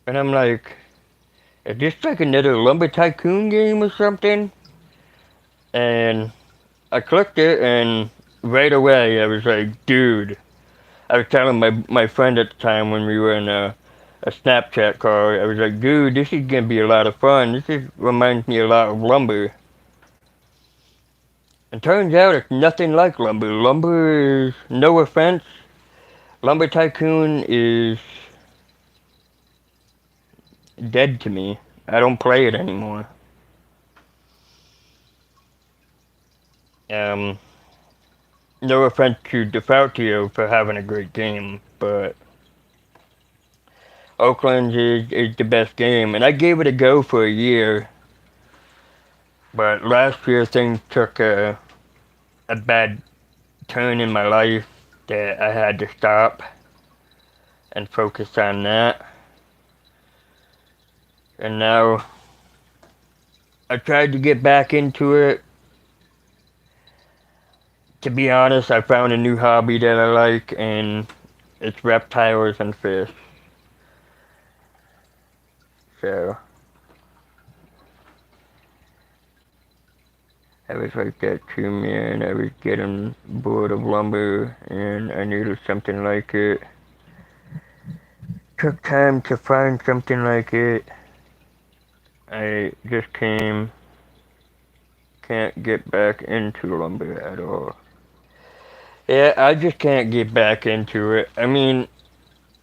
And I'm like, is this like another Lumber Tycoon game or something? And I clicked it and right away I was like, dude. I was telling my friend at the time when we were in a Snapchat call, I was like, dude, this is gonna be a lot of fun. Reminds me a lot of Lumber. And turns out it's nothing like Lumber. Lumber is, no offense, Lumber Tycoon is dead to me. I don't play it anymore. Um, no offense to Defaultio for having a great game, but Oakland is the best game. And I gave it a go for a year, but last year things took a bad turn in my life that I had to stop and focus on that. And now I tried to get back into it. To be honest, I found a new hobby that I like, and it's reptiles and fish. So I was like that too, man. I was getting bored of lumber, and I needed something like it. Took time to find something like it. I just can't get back into lumber at all. Yeah, I just can't get back into it. I mean,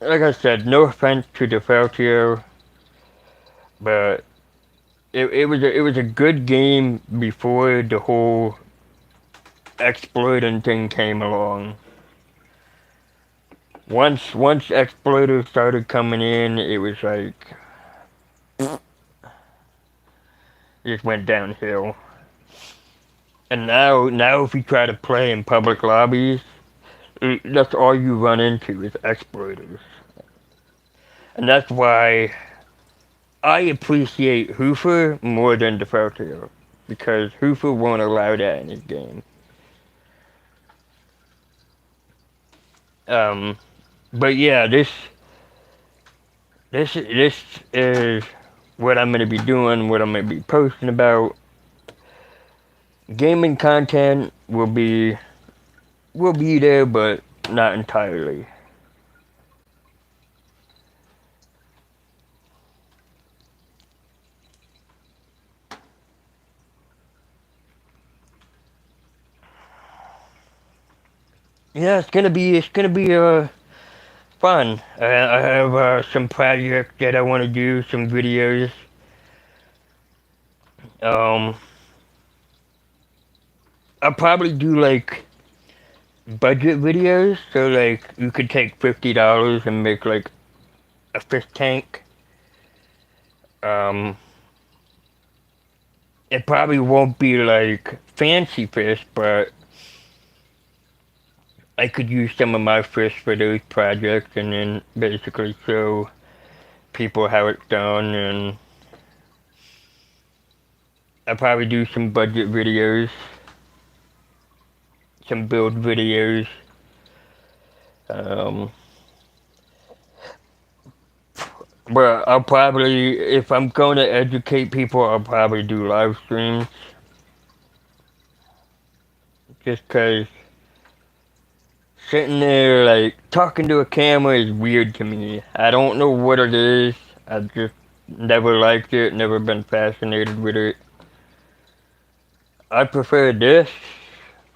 like I said, no offense to Defeltio, but it was a good game before the whole exploiting thing came along. Once exploiters started coming in, it was like just went downhill. And now if you try to play in public lobbies, that's all you run into is exploiters. And that's why I appreciate Hoofer more than Defeltio, because Hoofer won't allow that in his game. Um, but yeah, this is what I'm gonna be doing, what I'm gonna be posting about. Gaming content will be there, but not entirely. Yeah, it's gonna be fun. I have some projects that I want to do, some videos. Um, I'll probably do like budget videos, so like you could take $50 and make like a fish tank. Um, it probably won't be like fancy fish, but I could use some of my fish for those projects and then basically show people how it's done. And I'll probably do some budget videos, some build videos. Um, but I'll probably, if I'm going to educate people, I'll probably do live streams. Just 'cause sitting there like talking to a camera is weird to me. I don't know what it is. I just never liked it, never been fascinated with it. I prefer this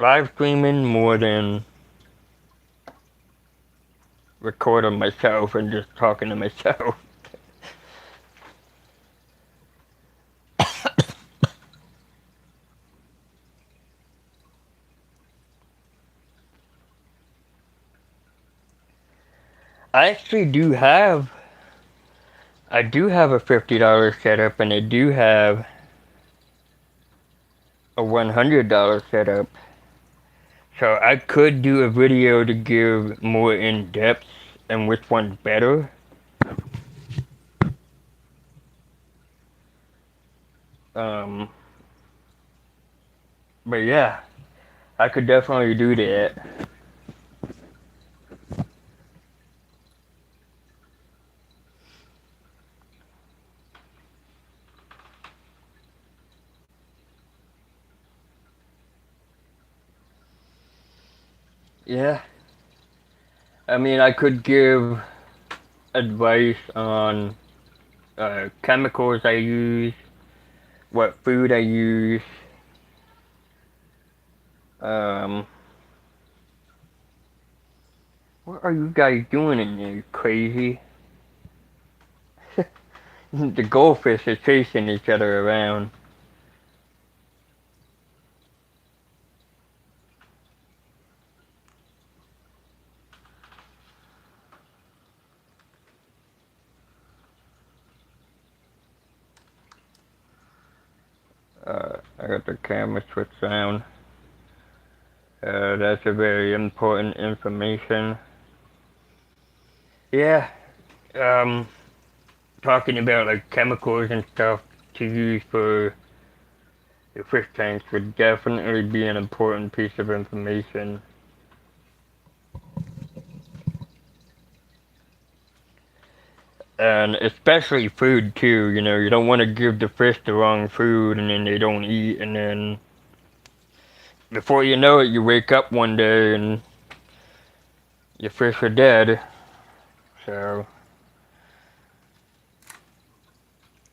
live streaming more than recording myself and just talking to myself. I actually do have a $50 setup, and I do have a $100 setup. So I could do a video to give more in depth and which one's better. Um, but yeah, I could definitely do that. Yeah, I mean, I could give advice on chemicals I use, what food I use. Um, what are you guys doing in there, you crazy? The goldfish are chasing each other around. I got the camera switched on. That's a very important information. Yeah, um, talking about like chemicals and stuff to use for Your fish tanks would definitely be an important piece of information. And especially food too, you don't want to give the fish the wrong food and then they don't eat, and then before you know it, you wake up one day and your fish are dead. So,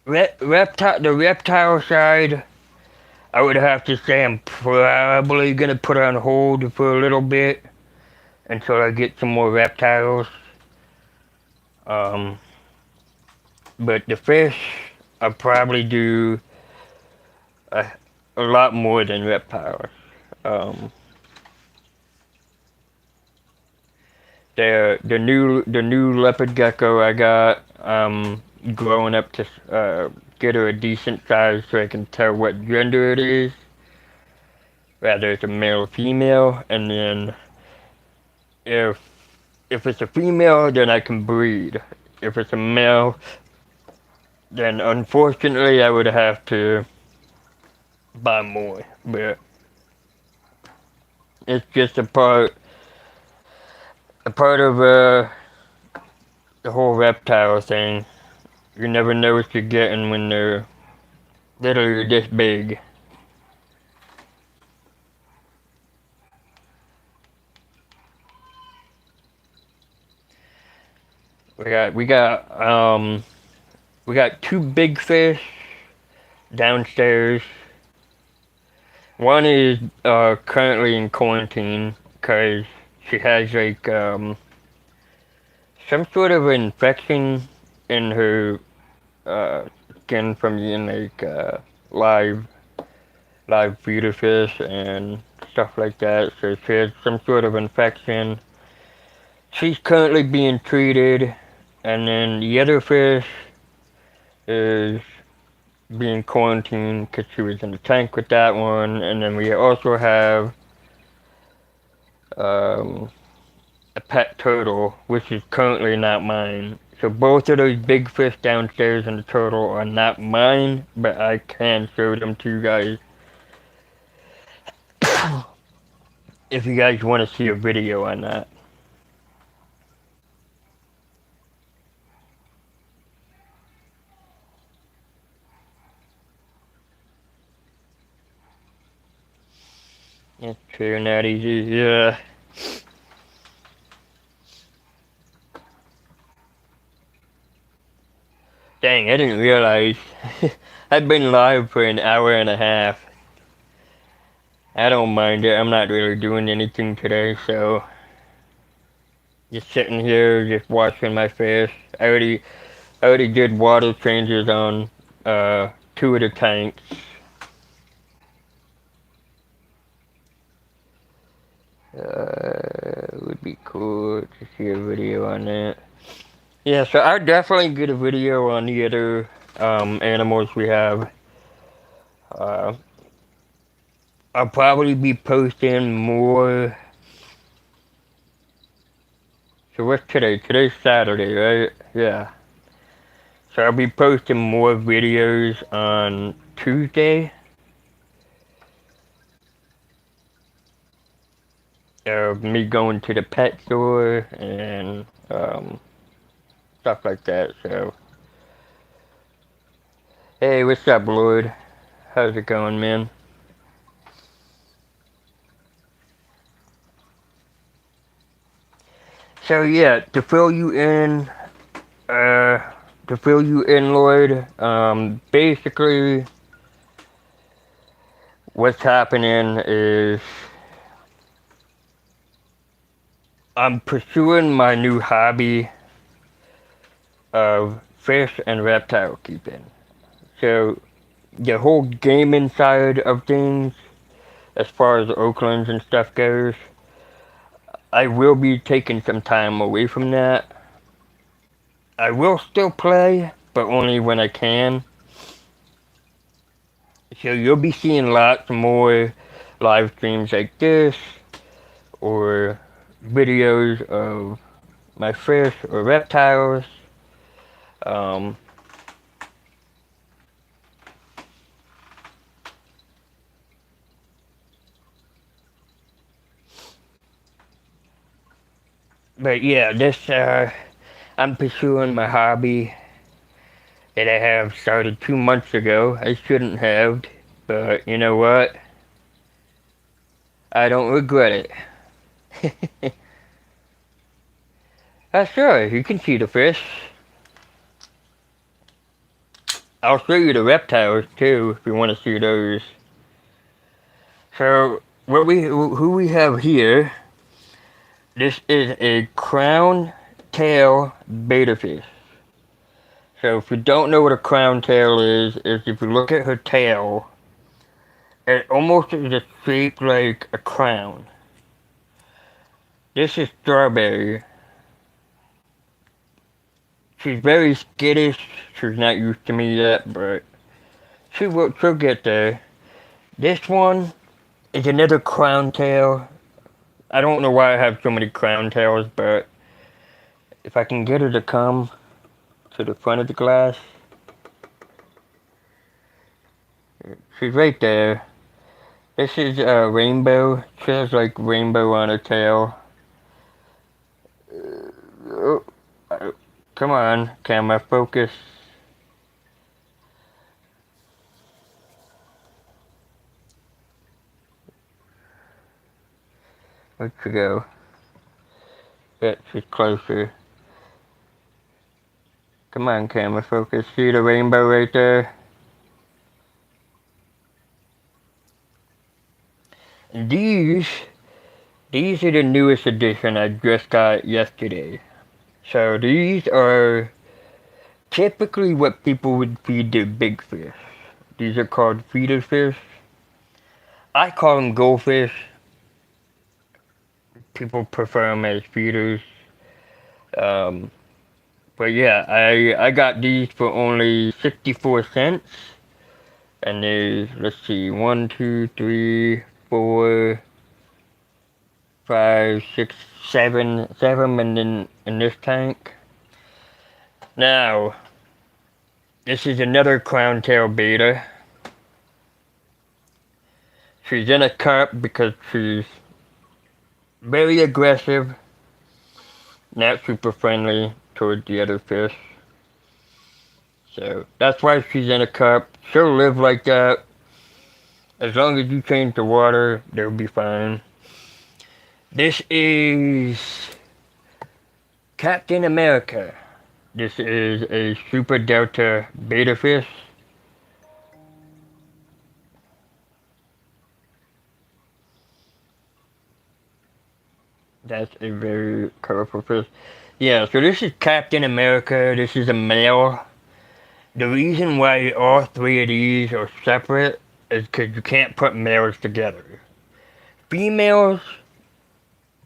the reptile side, I would have to say I'm probably gonna put on hold for a little bit until I get some more reptiles. Um, but the fish, I'll probably do a, a lot more than reptiles. Um, the new leopard gecko I got, growing up to get her a decent size so I can tell what gender it is, whether it's a male or female, and then if if it's a female, then I can breed. If it's a male, then unfortunately I would have to buy more. But it's just a part of the whole reptile thing. You never know what you're getting when they're literally this big. We got two big fish downstairs. One is currently in quarantine because she has like some sort of infection in her skin from eating like live live feeder fish and stuff like that. So she has some sort of infection. She's currently being treated, and then the other fish is being quarantined because she was in the tank with that one. And then we also have um, a pet turtle, which is currently not mine. So both of those big fish downstairs and the turtle are not mine, but I can show them to you guys if you guys want to see a video on that. It's true, not easy. Yeah. Dang, I didn't realize. I've been live for an hour and a half. I don't mind it. I'm not really doing anything today, so just sitting here, just watching my fish. I already did water changes on two of the tanks. It would be cool to see a video on that. Yeah, so I'll definitely get a video on the other animals we have. Uh, I'll probably be posting more. So what's today? Today's Saturday, right? Yeah. So I'll be posting more videos on Tuesday. Of me going to the pet store and stuff like that. So, hey, what's up, Lloyd? How's it going, man? So yeah, uh, to fill you in, Lloyd. Basically, what's happening is I'm pursuing my new hobby of fish and reptile keeping. So the whole gaming side of things, as far as Oaklands and stuff goes, I will be taking some time away from that. I will still play, but only when I can. So you'll be seeing lots more live streams like this, or videos of my fish or reptiles. Um, But yeah, I'm pursuing my hobby that I have started 2 months ago. I shouldn't have, but you know what? I don't regret it. Sure, you can see the fish. I'll show you the reptiles too if you want to see those. So, who we have here, this is a crown tail betta fish. So if you don't know what a crown tail is if you look at her tail, it almost is a shape like a crown. This is Strawberry. She's very skittish. She's not used to me yet, but she'll get there. This one is another crown tail. I don't know why I have so many crown tails, but if I can get her to come to the front of the glass. She's right there. This is Rainbow. She has like rainbow on her tail. Oh, come on, camera, focus. Where'd she go? Yeah, she's closer. Come on, camera, focus. See the rainbow right there? These are the newest edition I just got yesterday. So these are typically what people would feed their big fish. These are called feeder fish. I call them goldfish. People prefer them as feeders. Um, but yeah, I got these for only 64 cents. And there's, let's see, 1, 2, 3, 4, 5, 6, 7 in this tank. Now, this is another crown tail betta. She's in a cup because she's very aggressive, not super friendly towards the other fish. So that's why she's in a cup. She'll live like that. As long as you change the water, they'll be fine. This is Captain America. This is a Super Delta betta fish. That's a very colorful fish. Yeah, so this is Captain America. This is a male. The reason why all three of these are separate is because you can't put males together. Females,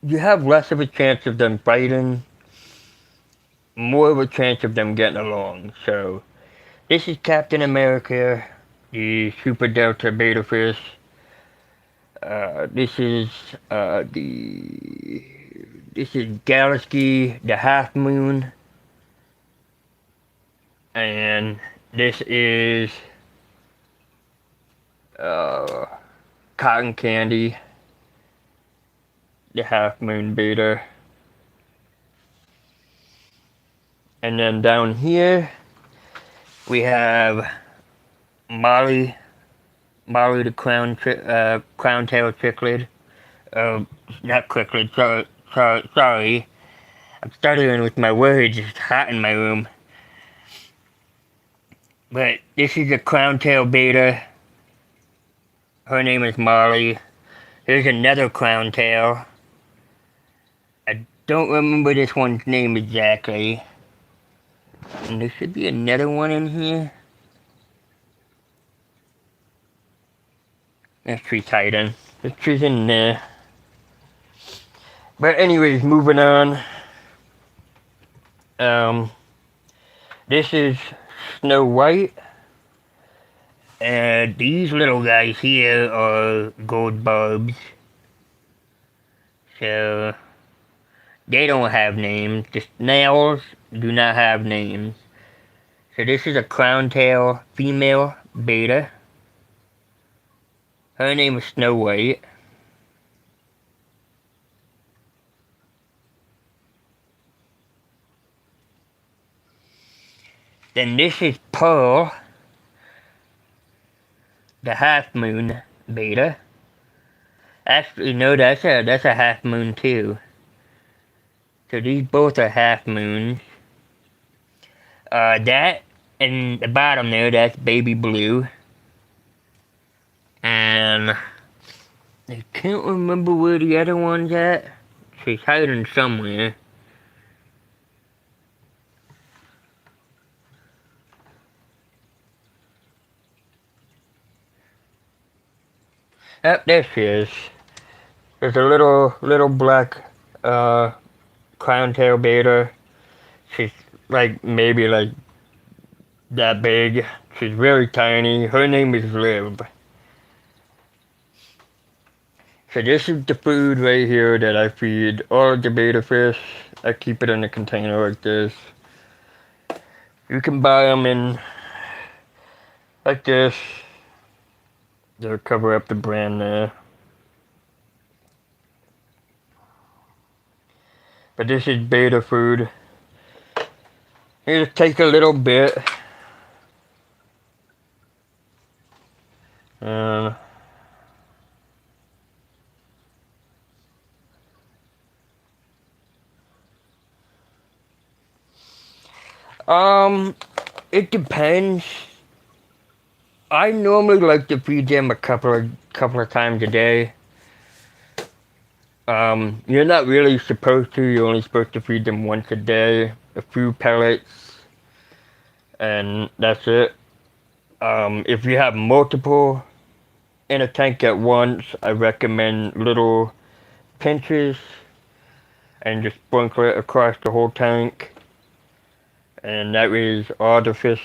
you have less of a chance of them fighting, more of a chance of them getting along. So, this is Captain America, the Super Delta betta fish. This is Galaxy, the Half Moon, and this is Cotton Candy, the Half Moon betta. And then down here we have Molly the crown tail cichlid. Not cichlid, sorry. I'm stuttering with my words, it's hot in my room. But this is a crown tail betta. Her name is Molly. Here's another crown tail. I don't remember this one's name exactly. And there should be another one in here. That's Tree Titan. The tree's in there. But anyways, moving on. This is Snow White. And these little guys here are gold barbs. So, they don't have names. The snails do not have names. So this is a crown tail female betta. Her name is Snow White. Then this is Pearl, the half moon beta. Actually, no, that's a half moon too. So these both are half moons. That and the bottom there, that's baby blue. And I can't remember where the other one's at. She's hiding somewhere. There she is. There's a little black crown tail beta. She's like maybe like that big. She's very tiny. Her name is Liv. So this is the food right here that I feed all of the beta fish. I keep it in a container like this. You can buy them in like this. They'll cover up the brand there. But this is beta food. You just take a little bit. And it depends. I normally like to feed them a couple of times a day. You're not really supposed to. You're only supposed to feed them once a day. A few pellets, and that's it. If you have multiple in a tank at once, I recommend little pinches and just sprinkle it across the whole tank. And that is all the fish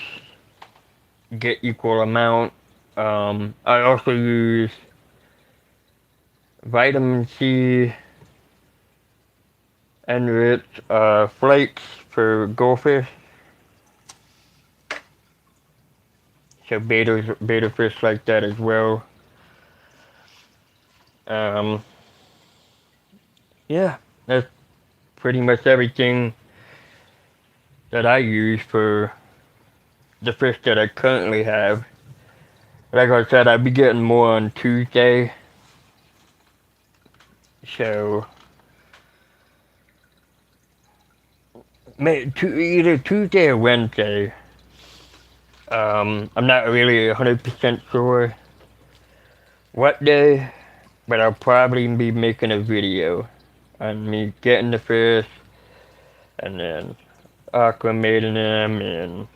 get equal amount. I also use vitamin C enriched flakes for goldfish. So beta fish like that as well. Yeah, that's pretty much everything that I use for the fish that I currently have. Like I said, I'll be getting more on Tuesday. So, either Tuesday or Wednesday. I'm not really 100% sure what day, but I'll probably be making a video on me getting the fish and then acclimating them and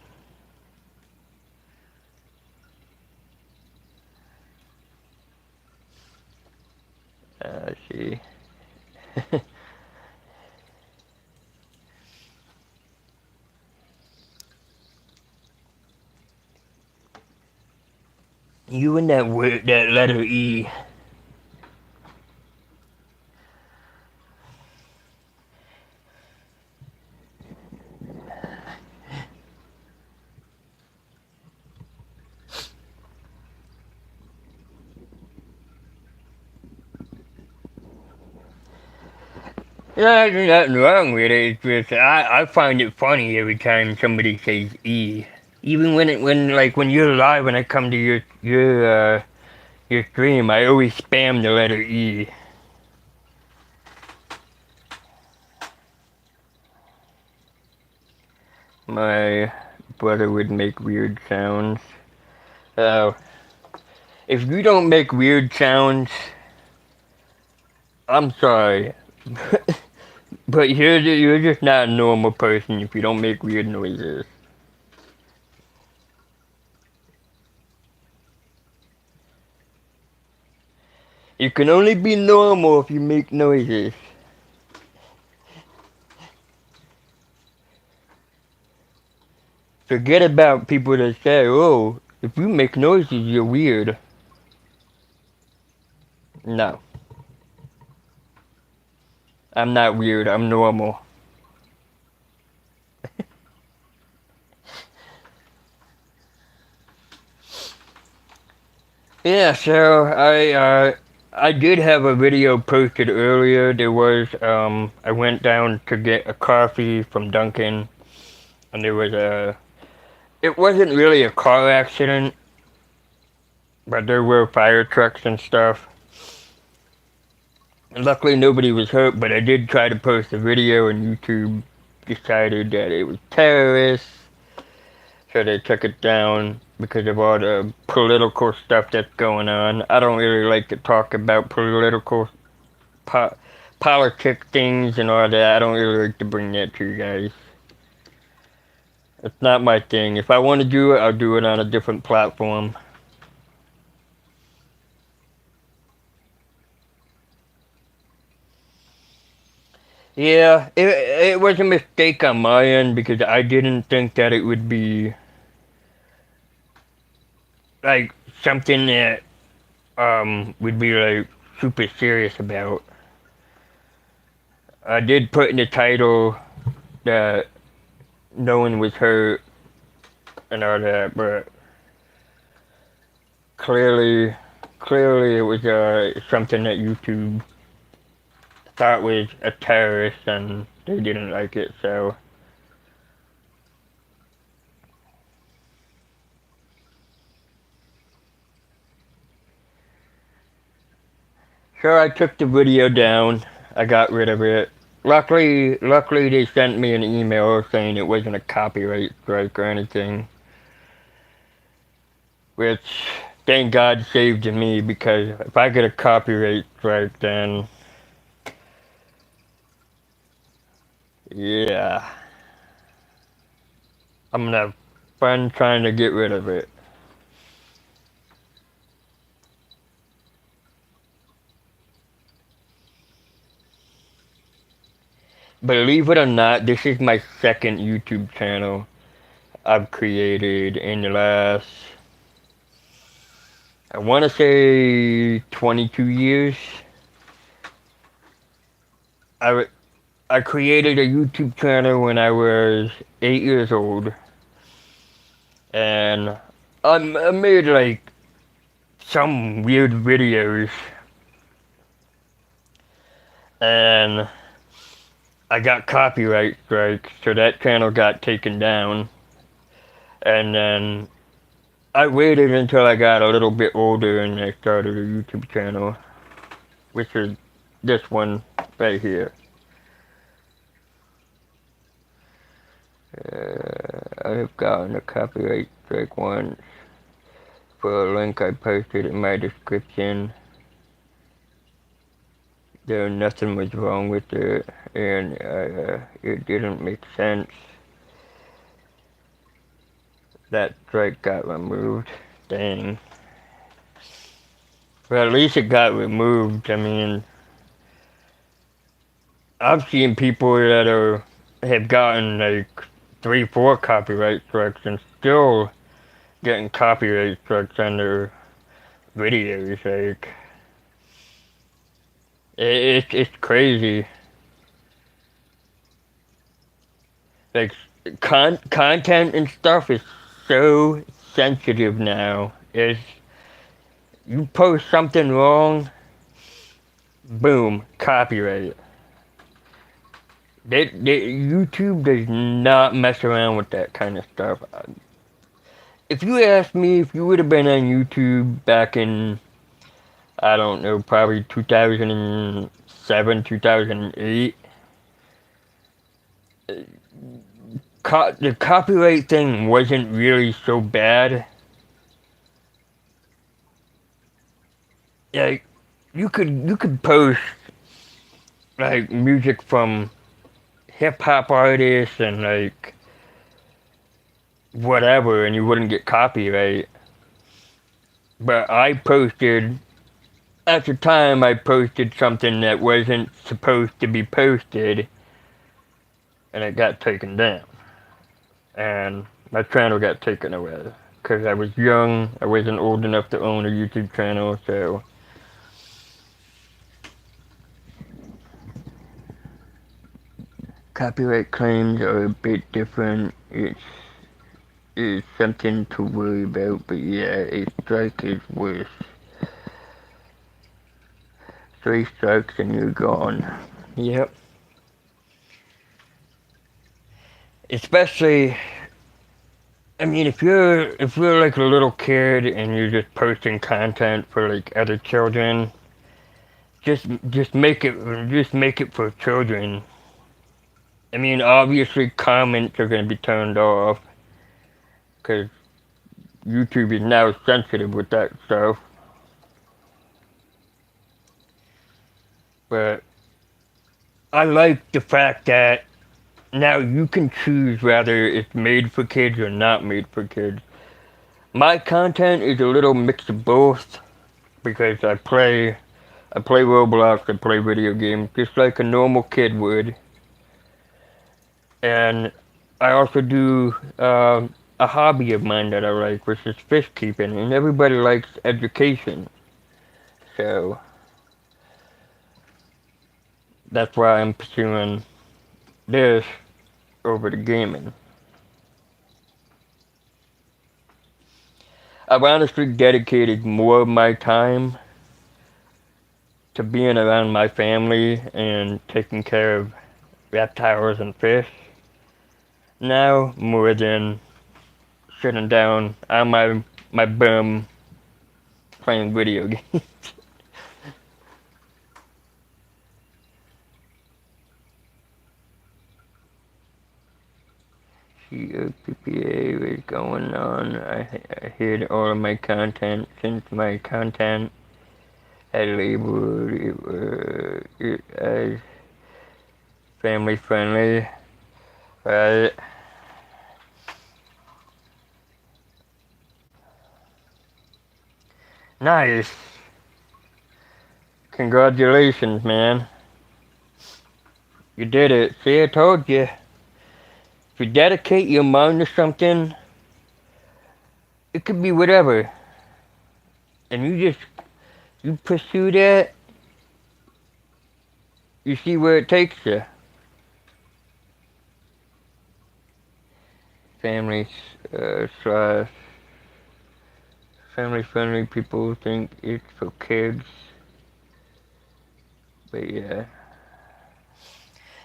let's see. You and that word, that letter E. Yeah, there's nothing wrong with it. It's just I find it funny every time somebody says E. Even when you're live and I come to your stream, I always spam the letter E. My brother would make weird sounds. If you don't make weird sounds, I'm sorry. But you're just not a normal person if you don't make weird noises. You can only be normal if you make noises. Forget about people that say, oh, if you make noises, you're weird. No. I'm not weird, I'm normal. Yeah, so I did have a video posted earlier. There was I went down to get a coffee from Dunkin', and there was a it wasn't really a car accident, but there were fire trucks and stuff. And luckily, nobody was hurt, but I did try to post a video, and YouTube decided that it was terrorists, so they took it down because of all the political stuff that's going on. I don't really like to talk about po- politic things and all that. I don't really like to bring that to you guys. It's not my thing. If I want to do it, I'll do it on a different platform. Yeah, it was a mistake on my end because I didn't think that it would be like something that we'd be like super serious about. I did put in the title that no one was hurt and all that, but clearly, clearly it was something that YouTube thought was a terrorist and they didn't like it, so. So I took the video down. I got rid of it. Luckily they sent me an email saying it wasn't a copyright strike or anything. Which, thank God, saved me because if I get a copyright strike, then yeah, I'm gonna have fun trying to get rid of it. Believe it or not, this is my second YouTube channel I've created in the last, I want to say 22 years. I, I created a YouTube channel when I was 8 years old. And I made like some weird videos. And I got copyright strike, so that channel got taken down. And then I waited until I got a little bit older and I started a YouTube channel, which is this one right here. I have gotten a copyright strike once for a link I posted in my description. There nothing was wrong with it, and it didn't make sense. That strike got removed. Dang. But at least it got removed. I mean, I've seen people that have gotten like 3, 4 copyright strikes and still getting copyright strikes on their videos. Like, it's crazy. Like, content and stuff is so sensitive now. It's you post something wrong, boom, copyright. YouTube does not mess around with that kind of stuff. If you ask me if you would have been on YouTube back in, I don't know, probably 2007, 2008, the copyright thing wasn't really so bad. Like, you could post like music from hip hop artists and like whatever, and you wouldn't get copyright. But at the time, I posted something that wasn't supposed to be posted, and it got taken down. And my channel got taken away. Because I was young, I wasn't old enough to own a YouTube channel, so. Copyright claims are a bit different. It's something to worry about, but yeah, a strike is worse. 3 strikes and you're gone. Yep. Especially I mean, if you're like a little kid and you're just posting content for like other children, just make it for children. I mean, obviously comments are gonna be turned off because YouTube is now sensitive with that stuff. But I like the fact that now you can choose whether it's made for kids or not made for kids. My content is a little mix of both because I play Roblox, I play video games just like a normal kid would, and I also do a hobby of mine that I like, which is fish keeping, and everybody likes education, so that's why I'm pursuing this over the gaming. I've honestly dedicated more of my time to being around my family and taking care of reptiles and fish now more than sitting down on my bum playing video games. COPPA was going on. I hid all of my content since my content had labeled it as family friendly. Right? Nice. Congratulations, man. You did it. See, I told you. If you dedicate your mind to something, it could be whatever. And you pursue that, you see where it takes you. Families, slash, family friendly people think it's for kids. But yeah.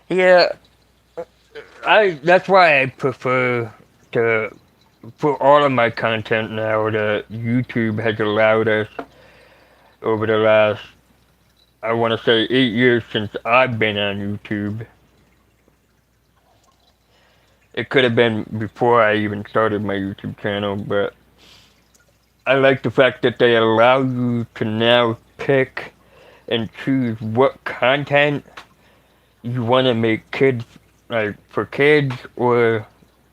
Yeah, that's why I prefer to for all of my content now that YouTube has allowed us over the last, I want to say, 8 years since I've been on YouTube. It could have been before I even started my YouTube channel, but I like the fact that they allow you to now pick and choose what content you want to make kids, like for kids or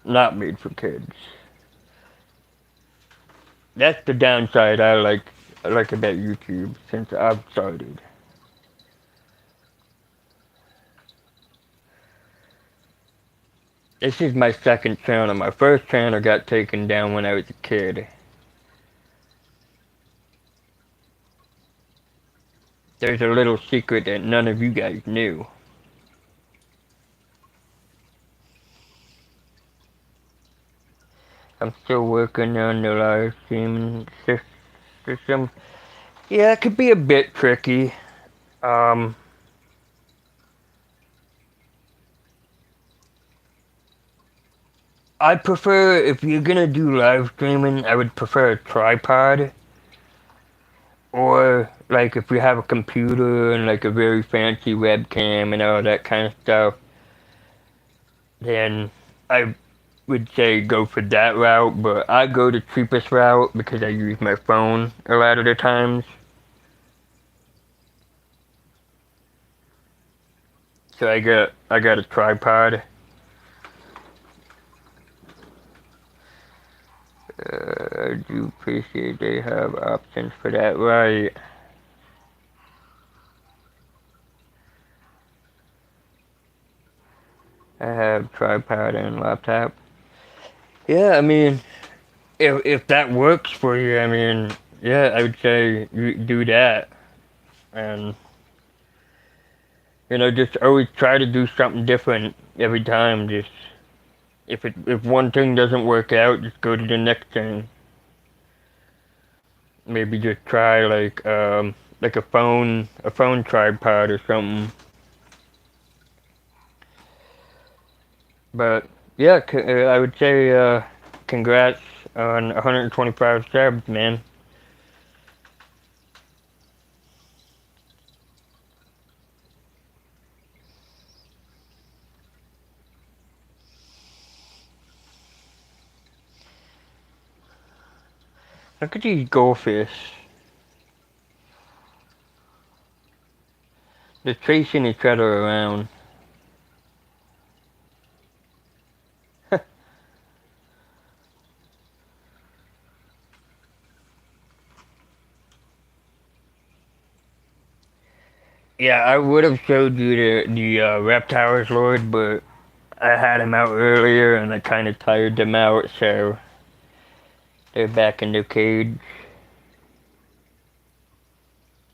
not made for kids. That's the downside I like about YouTube since I've started. This is my second channel. My first channel got taken down when I was a kid. There's a little secret that none of you guys knew. I'm still working on the live streaming system. Yeah, it could be a bit tricky. Um, I prefer, if you're gonna do live streaming, I would prefer a tripod. Or, like, if you have a computer and, like, a very fancy webcam and all that kind of stuff, then I would say go for that route. But I go the cheapest route because I use my phone a lot of the times. So I got a tripod. I do appreciate they have options for that, right? I have tripod and laptop. Yeah, I mean, if that works for you, I mean, yeah, I would say you do that, and just always try to do something different every time. Just if one thing doesn't work out, just go to the next thing. Maybe just try like a phone tripod or something. But yeah, I would say congrats on 125 subs, man. Look at these goldfish. They're chasing each other around. Yeah, I would have showed you the reptiles, Lord, but I had them out earlier and I kind of tired them out, so they're back in the cage.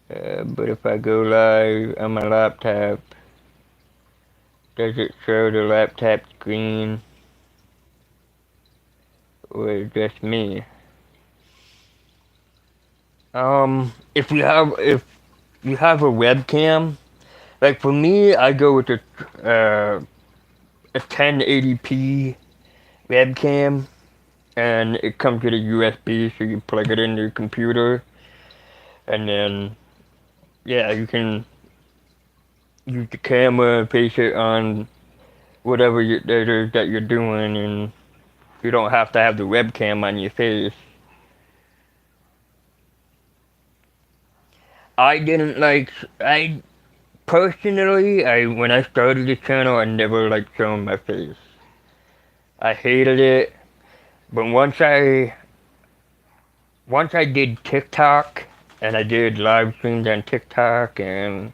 But if I go live on my laptop, does it show the laptop screen or is it just me? If you have a webcam, like for me, I go with a 1080p webcam, and it comes with a USB, so you plug it into your computer, and then yeah, you can use the camera, face it on whatever it is that you're doing, and you don't have to have the webcam on your face. I didn't like. I personally, I when I started the channel, I never liked showing my face. I hated it, but once I did TikTok and I did live streams on TikTok and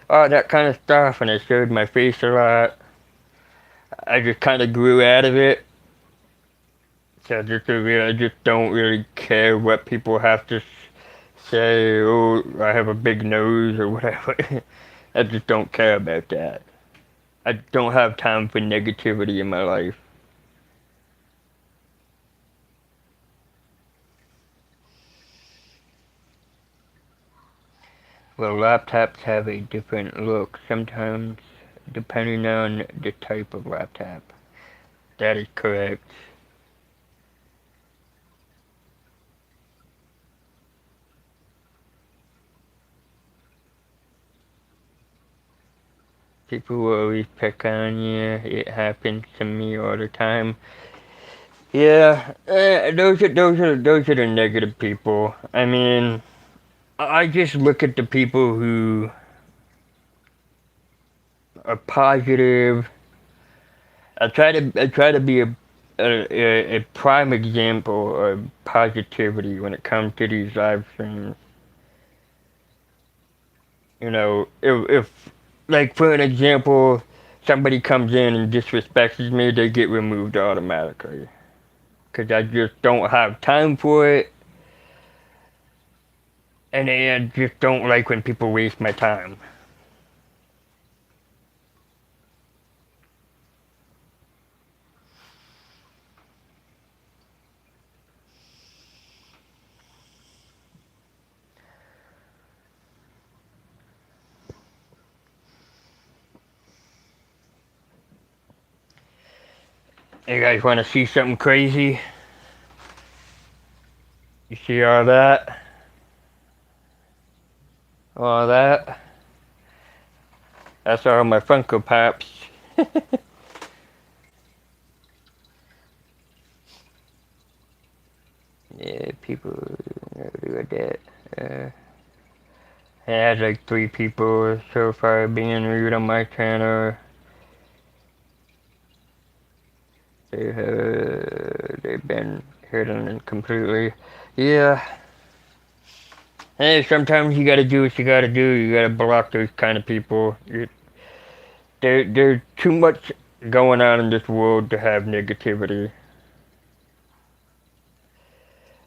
all that kind of stuff, and I showed my face a lot, I just kind of grew out of it. So I just don't really care what people have to say. Oh, I have a big nose or whatever. I just don't care about that. I don't have time for negativity in my life. Well, laptops have a different look sometimes, depending on the type of laptop. That is correct. People will always pick on you. It happens to me all the time. Yeah, those are the negative people. I mean, I just look at the people who are positive. I try to be a prime example of positivity when it comes to these live streams. If like for an example, somebody comes in and disrespects me, they get removed automatically. Cause I just don't have time for it, and I just don't like when people waste my time. You guys want to see something crazy? You see all that? All that? That's all my Funko Pops. Yeah, people never do that. I had like 3 people so far being rude on my channel. They've been hidden completely. Yeah. Hey, sometimes you gotta do what you gotta do. You gotta block those kind of people. There's too much going on in this world to have negativity.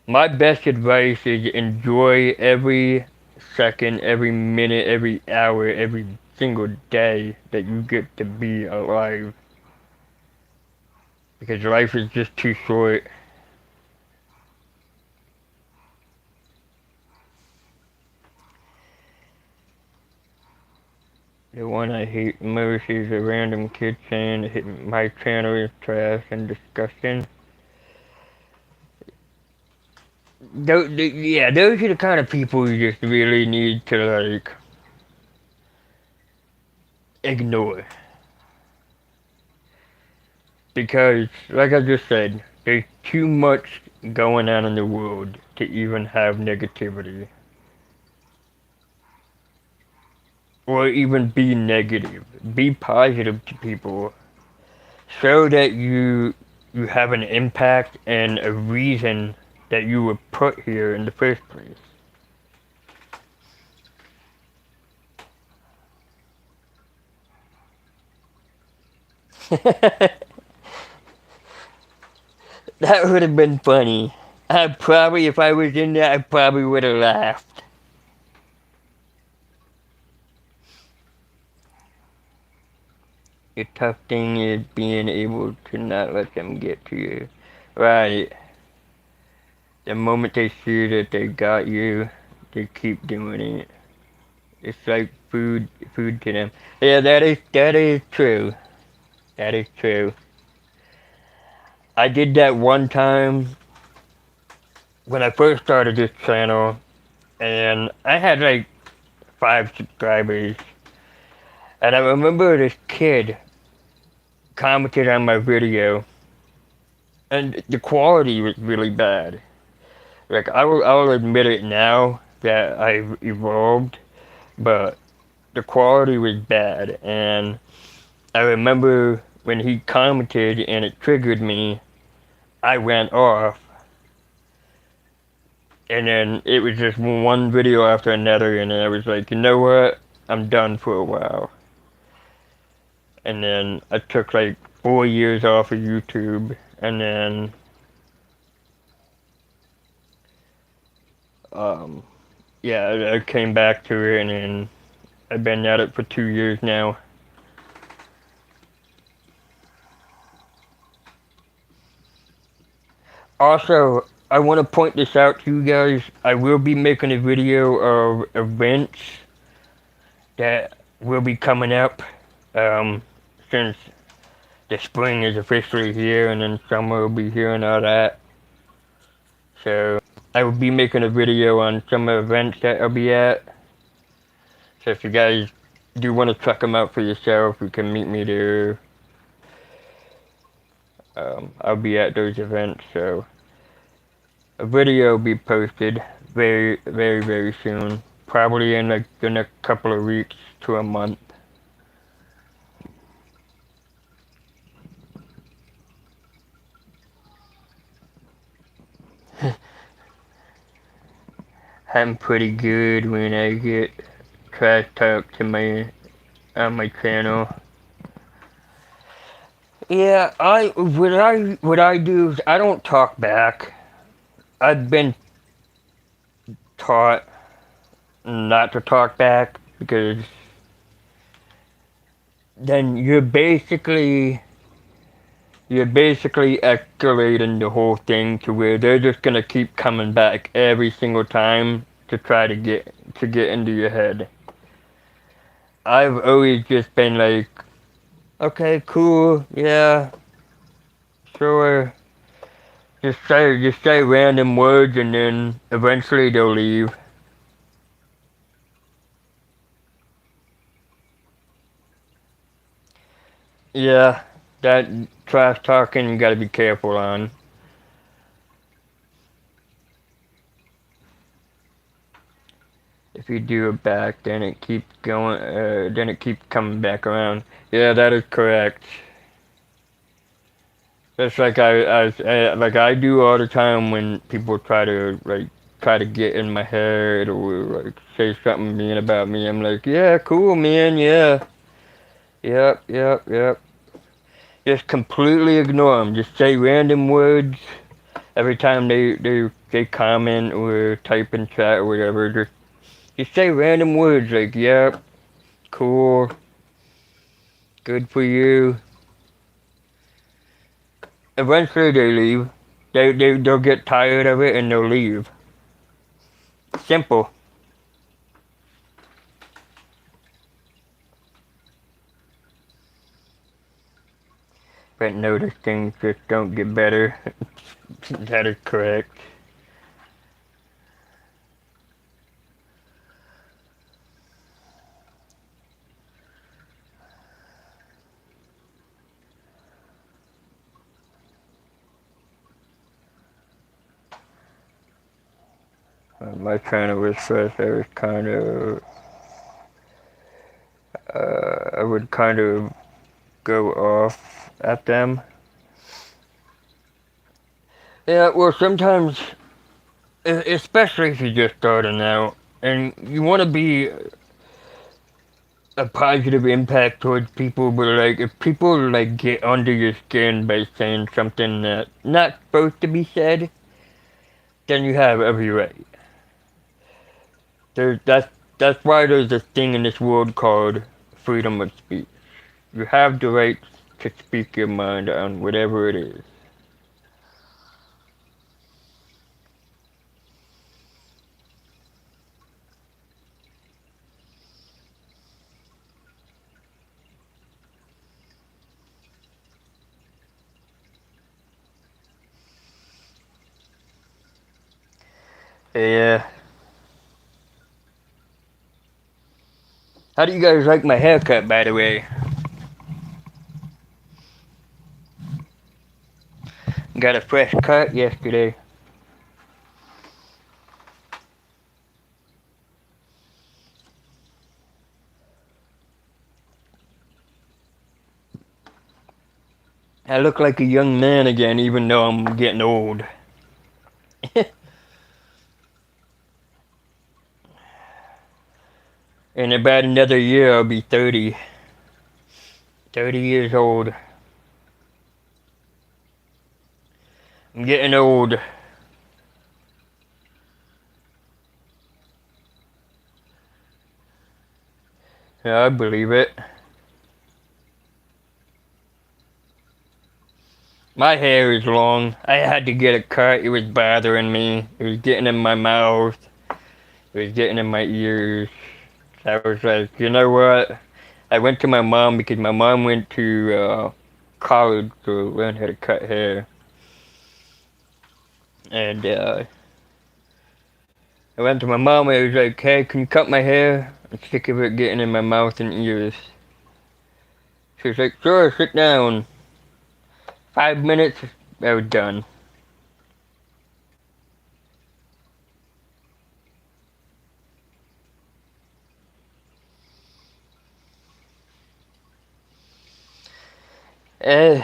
My best advice is enjoy every second, every minute, every hour, every single day that you get to be alive. Because life is just too short. The one I hate most is a random kid saying that my channel is trash and disgusting. Yeah, those are the kind of people you just really need to like ignore because, like I just said, there's too much going on in the world to even have negativity or even be negative. Be positive to people so that you have an impact and a reason that you were put here in the first place. That would have been funny. I probably, if I was in there, I probably would have laughed. The tough thing is being able to not let them get to you. Right. The moment they see that they got you, they keep doing it. It's like food to them. Yeah, that is true. That is true. I did that one time when I first started this channel, and I had like 5 subscribers. And I remember this kid commented on my video, and the quality was really bad. Like I will admit it now that I've evolved, but the quality was bad. And I remember when he commented and it triggered me, I went off, and then it was just one video after another, and I was like, you know what? I'm done for a while. And then I took like 4 years off of YouTube, and then um, yeah, I came back to it, and then I've been at it for 2 years now. Also, I want to point this out to you guys. I will be making a video of events that will be coming up um, since the spring is officially here, and then summer will be here and all that. So I will be making a video on some events that I'll be at. So if you guys do want to check them out for yourself, you can meet me there. I'll be at those events, so a video will be posted very, very, very soon. Probably in like the next couple of weeks to a month. I'm pretty good when I get trash talk to my on my channel. Yeah, what I do is I don't talk back. I've been taught not to talk back because then you're basically escalating the whole thing to where they're just gonna keep coming back every single time to try to get into your head. I've always just been like, okay, cool, yeah, sure. Just say random words and then eventually they'll leave. Yeah, that trash talking you gotta be careful on. If you do it back, then it keeps going. Then it keeps coming back around. Yeah, that is correct. That's like like I do all the time when people try to get in my head or like say something mean about me. I'm like, yeah, cool, man, yeah, yep, yep, yep. Just completely ignore them. Just say random words every time they comment or type in chat or whatever. Just say random words like, yep, cool, good for you. Eventually they leave. They'll get tired of it and they'll leave. Simple. But notice things just don't get better. That is correct. My channel was first, I was kind of, I would kind of go off at them. Yeah, well, sometimes, especially if you're just starting out, and you want to be a positive impact towards people, but like if people like get under your skin by saying something that's not supposed to be said, then you have every right. There's that's why there's a thing in this world called freedom of speech. You have the right to speak your mind on whatever it is. Yeah. How do you guys like my haircut, by the way? Got a fresh cut yesterday. I look like a young man again, even though I'm getting old. In about another year, I'll be 30. 30 years old. I'm getting old. Yeah, I believe it. My hair is long. I had to get it cut. It was bothering me. It was getting in my mouth. It was getting in my ears. I was like, you know what? I went to my mom because my mom went to college to learn how to cut hair. And I went to my mom and I was like, hey, can you cut my hair? I'm sick of it getting in my mouth and ears. She was like, sure, sit down. 5 minutes, I was done. Uh,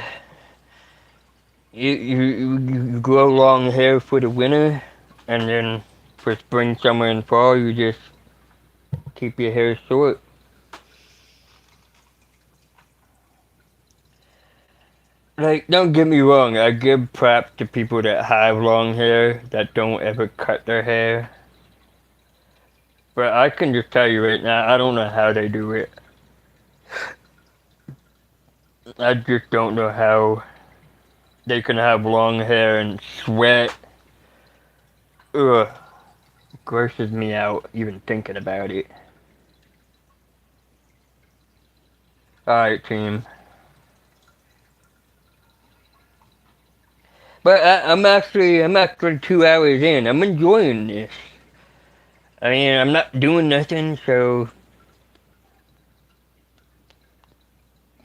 you grow long hair for the winter, and then for spring, summer, and fall, you just keep your hair short. Like, don't get me wrong, I give props to people that have long hair that don't ever cut their hair. But I can just tell you right now, I don't know how they do it. I just don't know how they can have long hair and sweat. Ugh, grosses me out even thinking about it. Alright, team. But I'm actually 2 hours in. I'm enjoying this. I mean, I'm not doing nothing, so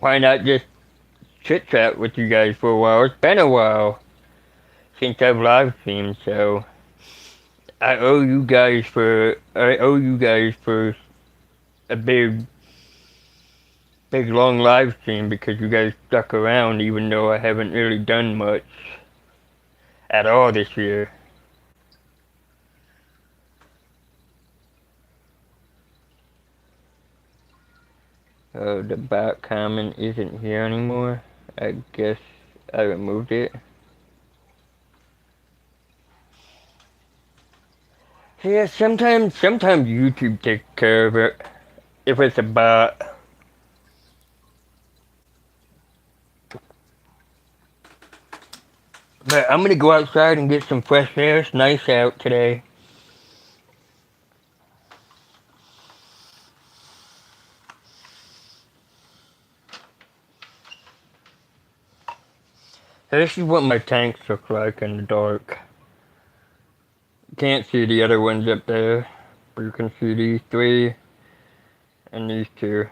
why not just chit chat with you guys for a while? It's been a while since I've live streamed, so I owe you guys for a big long live stream because you guys stuck around even though I haven't really done much at all this year. Oh, the bot comment isn't here anymore. I guess I removed it. Yeah, sometimes YouTube takes care of it if it's a bot. But I'm gonna go outside and get some fresh air. It's nice out today. This is what my tanks look like in the dark. You can't see the other ones up there, but you can see these three and these two.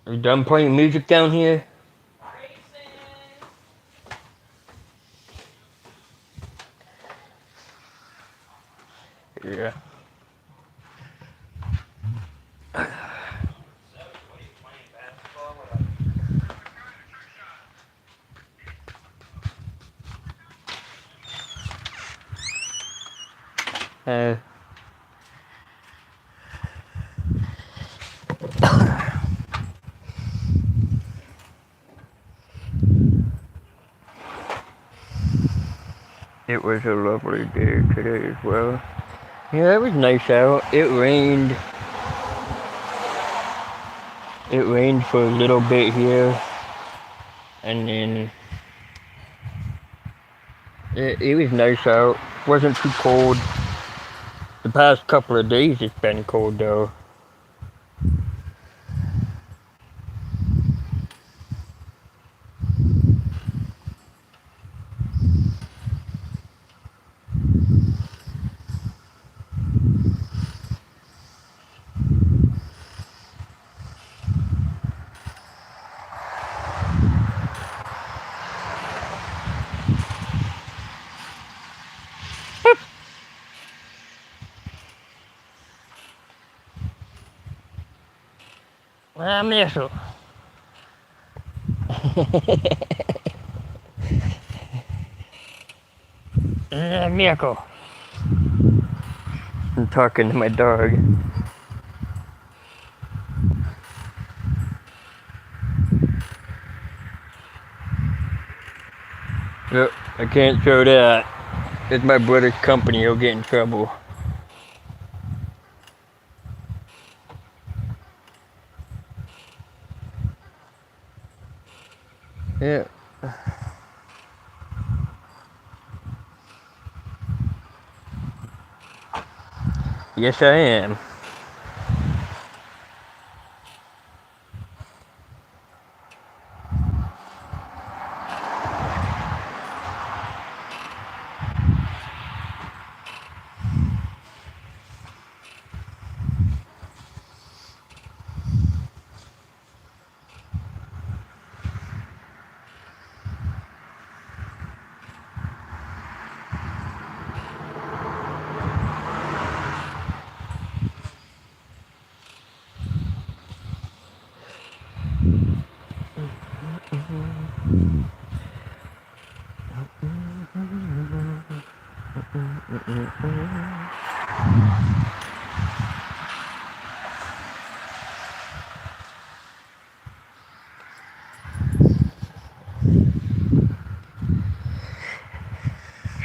Are you done playing music down here? Yeah. Uh, it was a lovely day today as well. Yeah, it was nice out. It rained. It rained for a little bit here, and then it was nice out. Wasn't too cold. The past couple of days it's been cold though. Eso. Miracle. I'm talking to my dog. Yep, I can't show that. It's my brother's company, he'll get in trouble. Yeah. Yes, I am.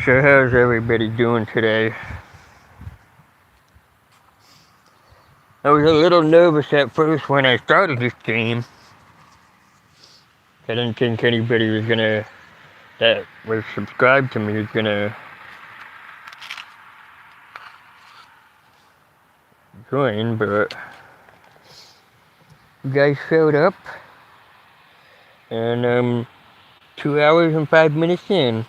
So how's everybody doing today? I was a little nervous at first when I started this game. I didn't think anybody was that was subscribed to me was gonna join, but you guys showed up, and 2 hours and 5 minutes in.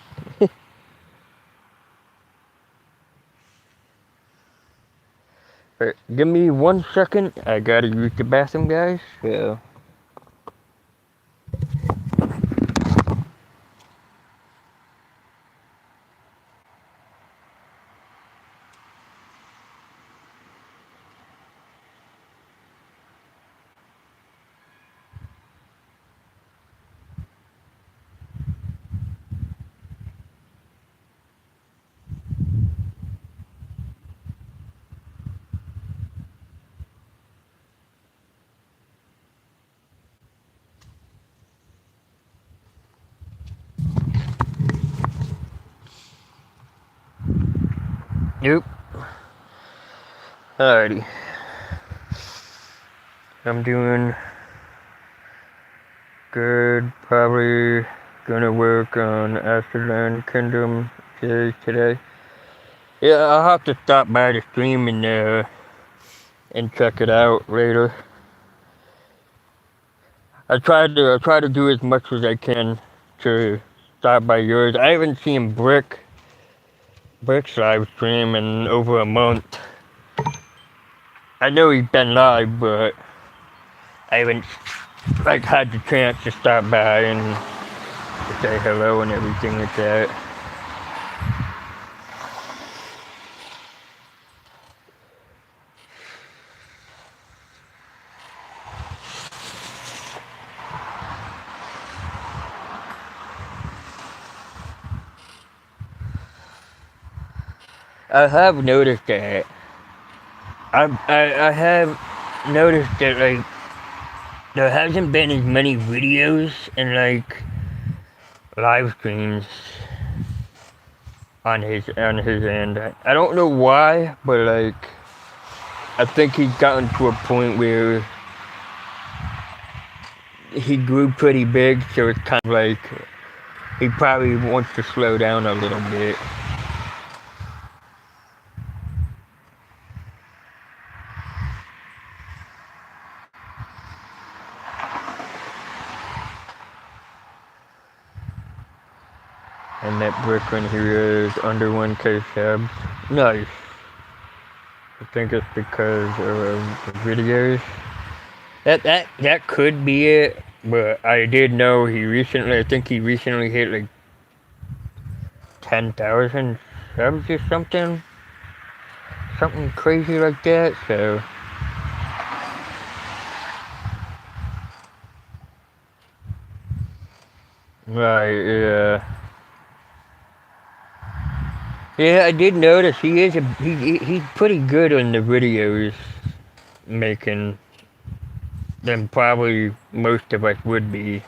But give me 1 second. I gotta use the bathroom, guys. So. Nope. Alrighty. I'm doing good. Probably gonna work on Astroland Kingdom series today. Yeah, I'll have to stop by the stream and check it out later. I try to do as much as I can to stop by yours. I haven't seen Brick's live stream in over a month. I know he's been live, but I haven't like had the chance to stop by and say hello and everything like that. I have noticed that. I have noticed that like there hasn't been as many videos and like live streams on his end. I don't know why, but like I think he's gotten to a point where he grew pretty big, so it's kind of like he probably wants to slow down a little bit. And that Brooklyn here is under 1K subs. Nice. I think it's because of the videos. That could be it, but I did know I think he recently hit like 10,000 subs or something. Something crazy like that, so. Right, yeah. Yeah, I did notice he's pretty good on the videos making than probably most of us would be.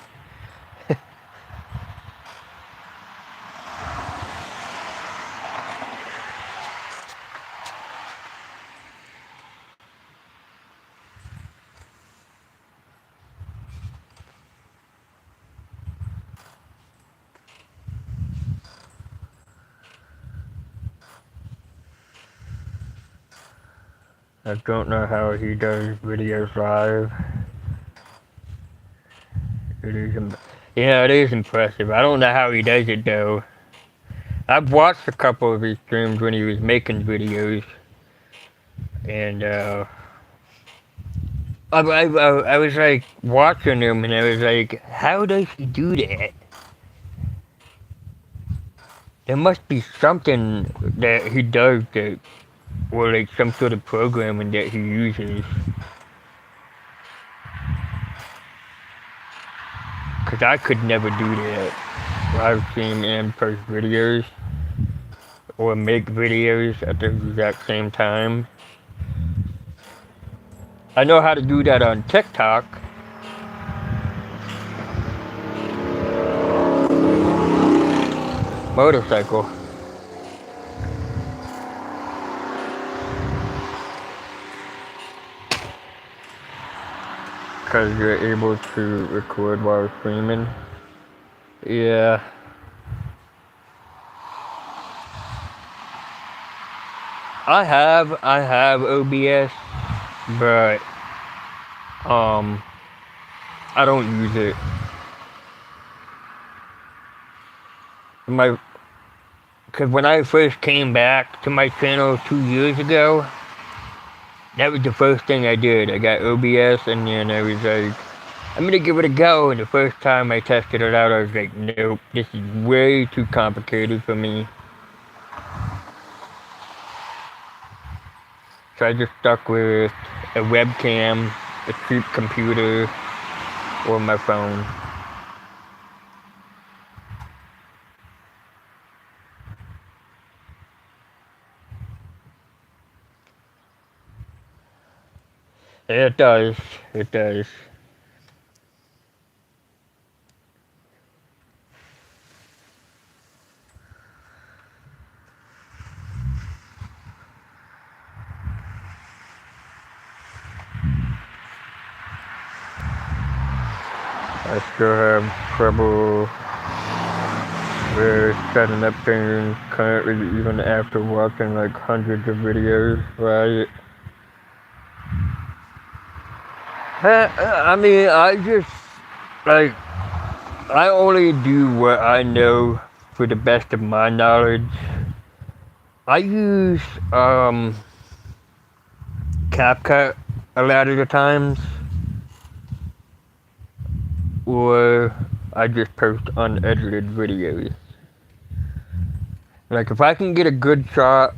I don't know how he does videos live. It is impressive. I don't know how he does it though. I've watched a couple of his streams when he was making videos, and I was like watching him, and I was like, how does he do that? There must be something that he does that, or like some sort of programming that he uses. Cause I could never do that. Live stream and post videos, or make videos at the exact same time. I know how to do that on TikTok. Motorcycle. Because you're able to record while streaming. Yeah. I have OBS, but I don't use it. Because when I first came back to my channel 2 years ago, that was the first thing I did. I got OBS, and then I was like, I'm gonna give it a go. And the first time I tested it out, I was like, nope, this is way too complicated for me. So I just stuck with a webcam, a cheap computer, or my phone. It does. It does. I still have trouble with setting up things currently, even after watching like hundreds of videos, right? I mean, like, I only do what I know for the best of my knowledge. I use CapCut a lot of the times. or I just post unedited videos. Like if I can get a good shot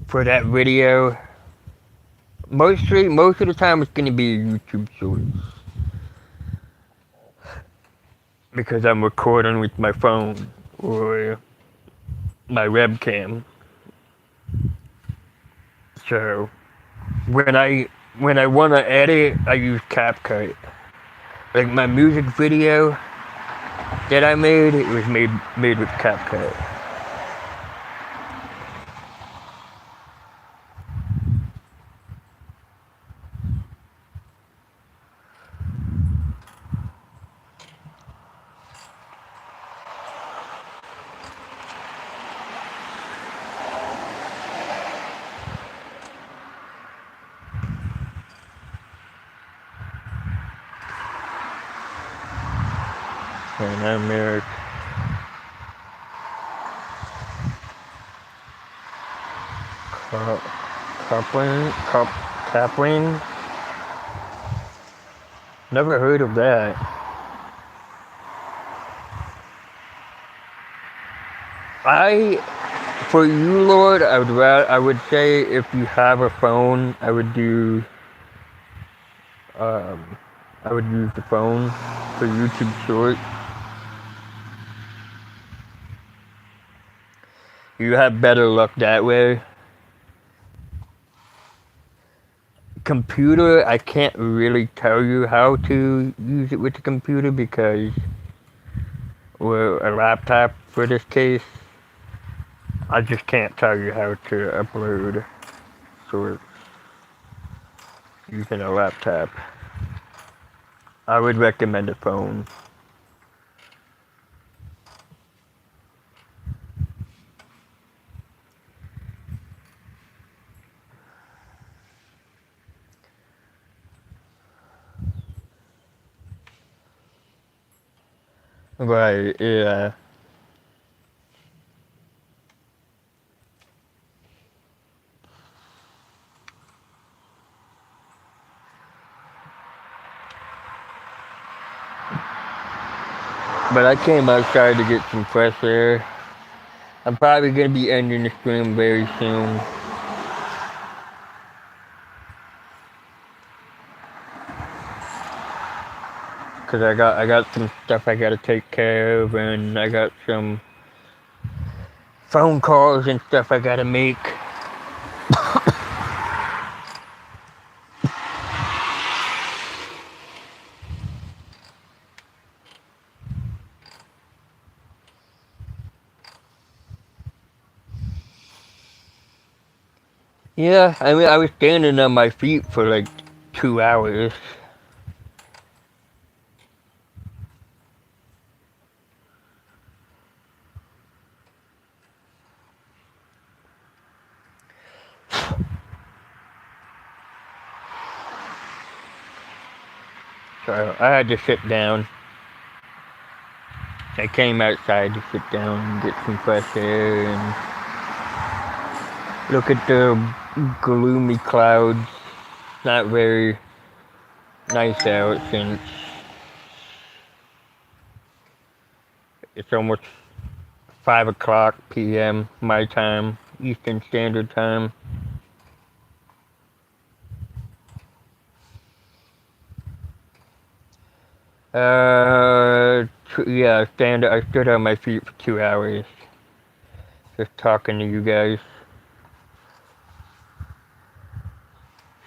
for that video, most of the time it's gonna be a YouTube Shorts because I'm recording with my phone or my webcam. So when I wanna edit, I use CapCut. Like my music video that I made, it was made with CapCut. And I'm there. Kaplan. Never heard of that. For you, Lord, I would say if you have a phone, I would use the phone for YouTube Shorts. You have better luck that way. Computer, I can't really tell you how to use it with the computer because we're a laptop for this case. I just can't tell you how to upload shorts using a laptop. I would recommend a phone. Right, yeah. But I came outside to get some fresh air. I'm probably gonna be ending the stream very soon. Cause I got some stuff I gotta take care of, and I got some phone calls and stuff I gotta make. Yeah, I mean I was standing on my feet for like 2 hours. So I had to sit down. I came outside to sit down and get some fresh air and look at the gloomy clouds. Not very nice out since it's almost 5 o'clock p.m. my time, Eastern Standard Time. Yeah, I stood on my feet for 2 hours. Just talking to you guys.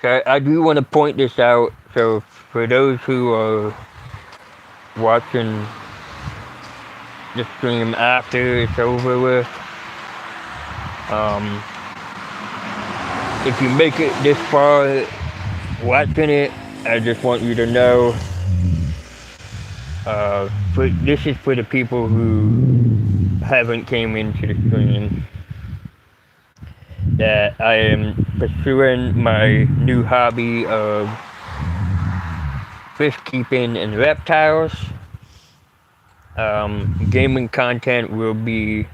So I do want to point this out. So for those who are watching the stream after it's over with, if you make it this far watching it, I just want you to know, this is for the people who haven't came into the stream, that I am pursuing my new hobby of fish keeping and reptiles. Gaming content will be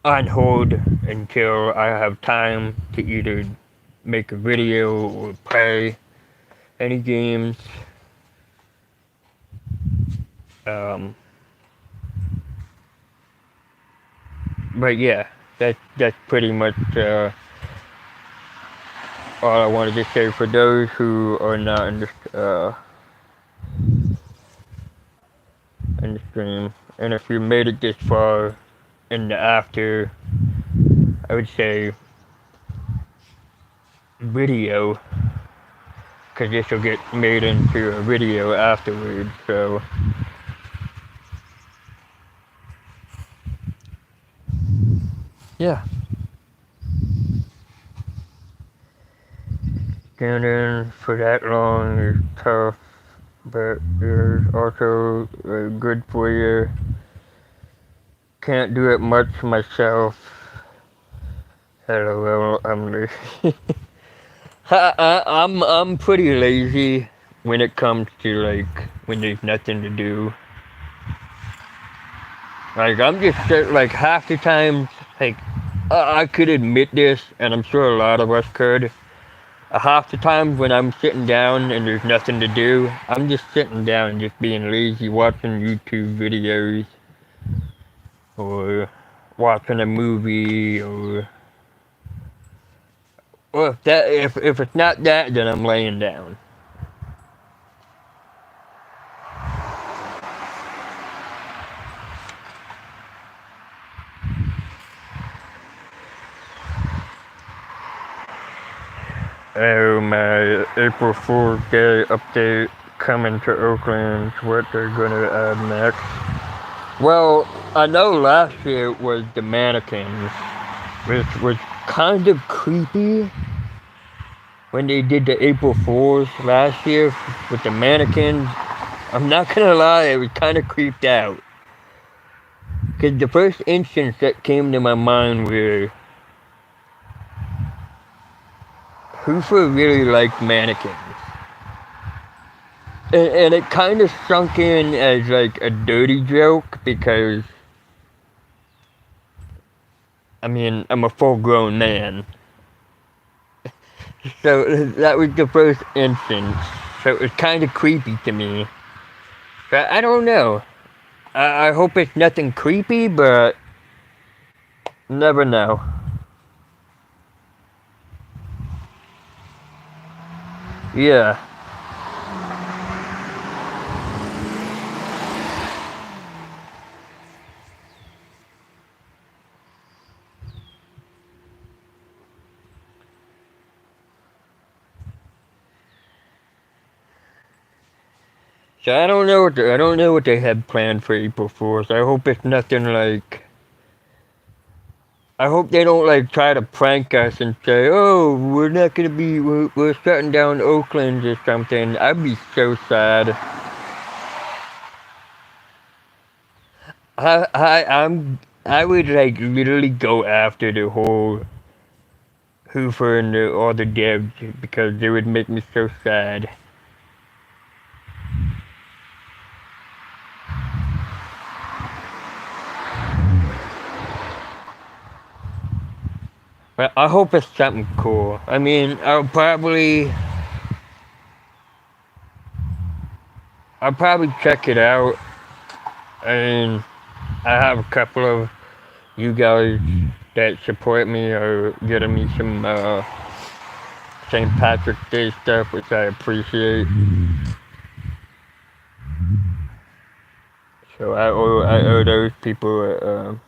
on hold until I have time to either make a video or play any games. Um, but yeah, that's pretty much all I wanted to say for those who are not in the stream. And if you made it this far in the after, I would say video, because this will get made into a video afterwards. So yeah, standing for that long is tough, but it's also good for you. Can't do it much myself. Hello, I'm lazy. I'm pretty lazy when it comes to like when there's nothing to do. Like I'm just like half the time, like I could admit this, and I'm sure a lot of us could. Half the time when I'm sitting down and there's nothing to do, I'm just sitting down, just being lazy, watching YouTube videos, or watching a movie, or if it's not that, then I'm laying down. Oh, my April Fool's Day update coming to Oakland, what they're gonna add next. Well, I know last year was the mannequins, which was kind of creepy when they did the April Fools last year with the mannequins. I'm not gonna lie, I was kind of creeped out. Because the first instance that came to my mind were Hoover really liked mannequins. And it kind of sunk in as like a dirty joke because, I mean, I'm a full grown man. So that was the first instance. So it was kind of creepy to me. But I don't know. I hope it's nothing creepy, but never know. Yeah. So I don't know what they had planned for April Fools. I hope it's nothing like. I hope they don't like try to prank us and say, "Oh, we're shutting down Oakland or something." I'd be so sad. I would like literally go after the whole Hoover and all the devs because they would make me so sad. But I hope it's something cool. I mean, I'll probably check it out, and I have a couple of you guys that support me are getting me some St. Patrick's Day stuff, which I appreciate. So I owe those people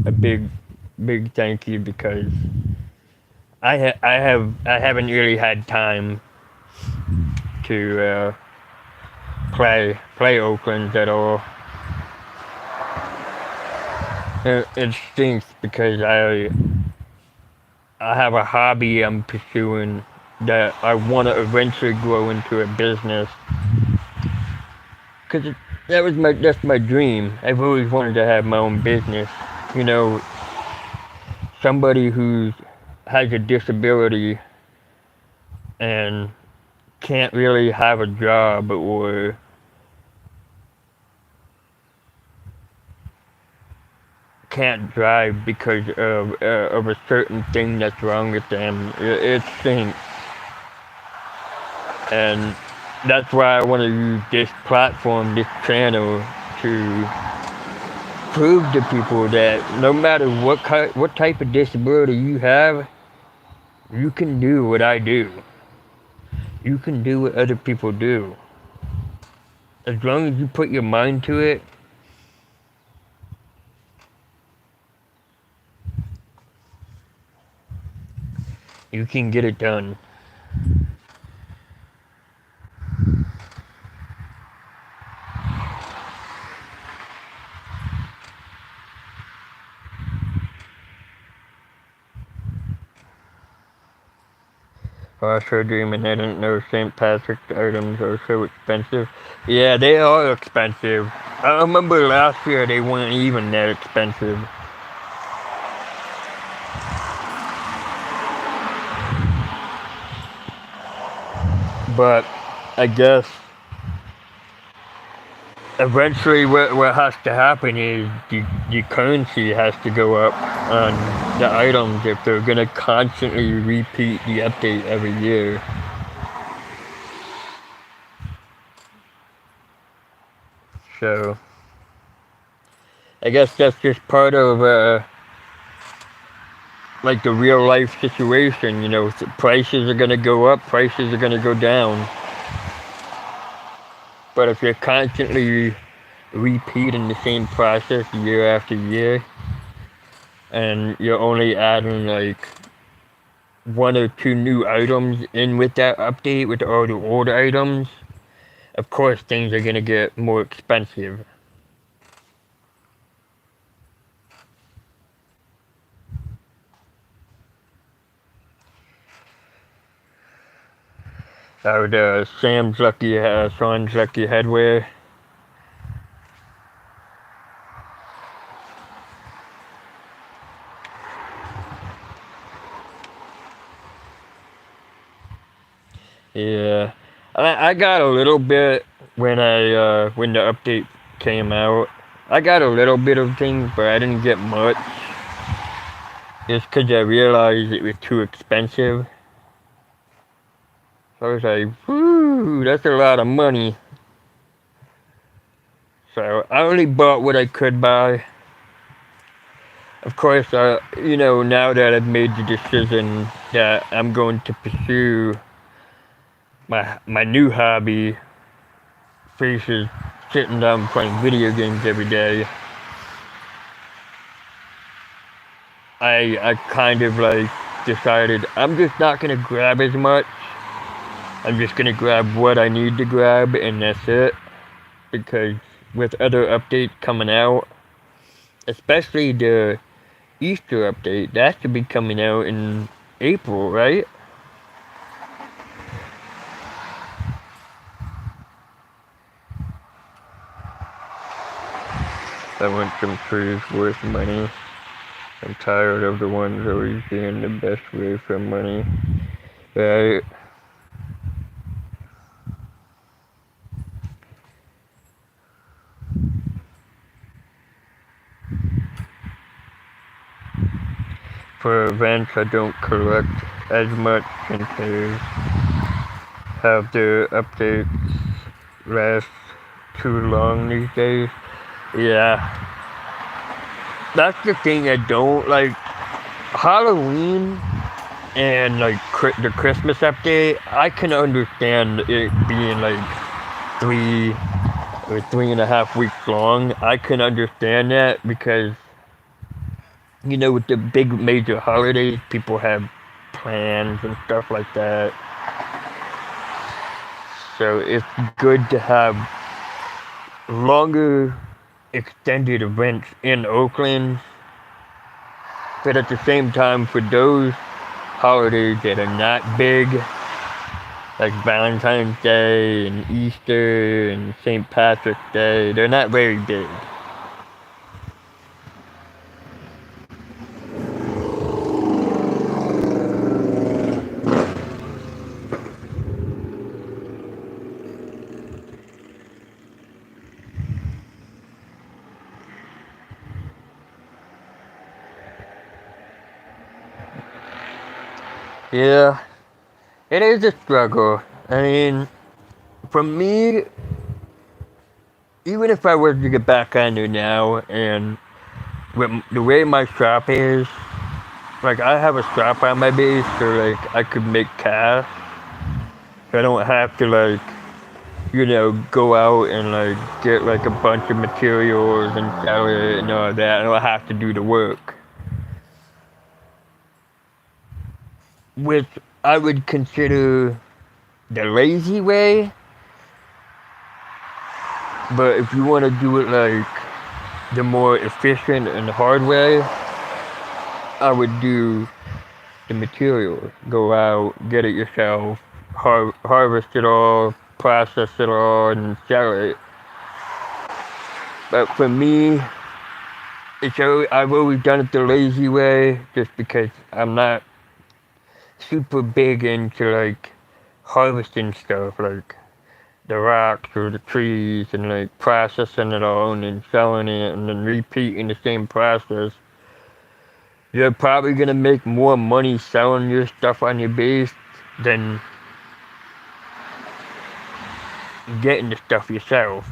a big thank you because I haven't really had time to play Oakland at all. It stinks because I have a hobby I'm pursuing that I want to eventually grow into a business. Cause that's my dream. I've always wanted to have my own business. You know, somebody who has a disability and can't really have a job or can't drive because of a certain thing that's wrong with them. It stinks. And that's why I want to use this platform, this channel, to to prove to people that no matter what type of disability you have, you can do what I do. You can do what other people do. As long as you put your mind to it, you can get it done. Also dreaming I didn't know St. Patrick's items are so expensive. Yeah, they are expensive. I remember last year they weren't even that expensive. But I guess eventually what has to happen is the currency has to go up on the items if they're going to constantly repeat the update every year. So I guess that's just part of like the real life situation. You know, prices are going to go up, prices are going to go down. But if you're constantly repeating the same process year after year, and you're only adding like one or two new items in with that update with all the old items, of course things are gonna get more expensive. Sam's Lucky, Sean's Lucky Headwear. Yeah, I got a little bit when when the update came out. I got a little bit of things, but I didn't get much. Just because I realized it was too expensive. So I was like, whoo, that's a lot of money. So I only bought what I could buy. Of course, you know, now that I've made the decision that I'm going to pursue my new hobby, versus sitting down playing video games every day, I kind of like decided I'm just not gonna grab as much. I'm just gonna grab what I need to grab and that's it. Because with other updates coming out, especially the Easter update, that should be coming out in April, right? I want some trees worth money. I'm tired of the ones always being the best way for money. Right? For events, I don't collect as much since I have the updates last too long these days. Yeah. That's the thing I don't like. Halloween and like the Christmas update, I can understand it being like 3 or 3.5 weeks long. I can understand that because, you know, with the big major holidays, people have plans and stuff like that. So it's good to have longer extended events in Oakland. But at the same time, for those holidays that are not big, like Valentine's Day and Easter and St. Patrick's Day, they're not very big. Yeah, it is a struggle. I mean, for me, even if I were to get back on it now, and with the way my shop is, like I have a shop on my base, so like I could make cash. I don't have to like, go out and like get like a bunch of materials and sell it and all that. I don't have to do the work, which I would consider the lazy way. But if you want to do it like the more efficient and hard way, I would do the materials. Go out, get it yourself, harvest it all, process it all, and sell it. But for me, I've always done it the lazy way, just because I'm not super big into like harvesting stuff, like the rocks or the trees, and like processing it all and then selling it and then repeating the same process. You're probably gonna make more money selling your stuff on your base than getting the stuff yourself.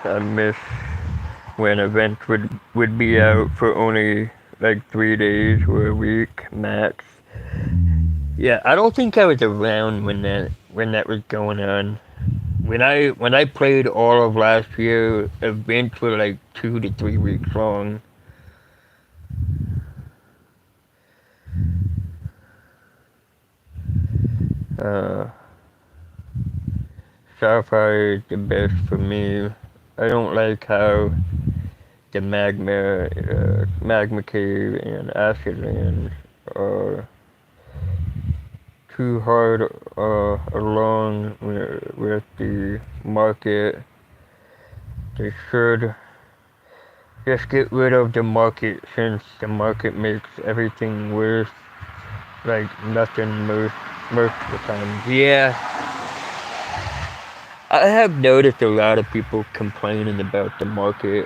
I miss when events would be out for only like 3 days or a week max. Yeah, I don't think I was around when that was going on. When I played all of last year, events were like 2 to 3 weeks long. Uh, Sapphire is the best for me. I don't like how the magma cave and acid lands are too hard along with the market. They should just get rid of the market, since the market makes everything worse, like nothing most of the time. Yeah, I have noticed a lot of people complaining about the market.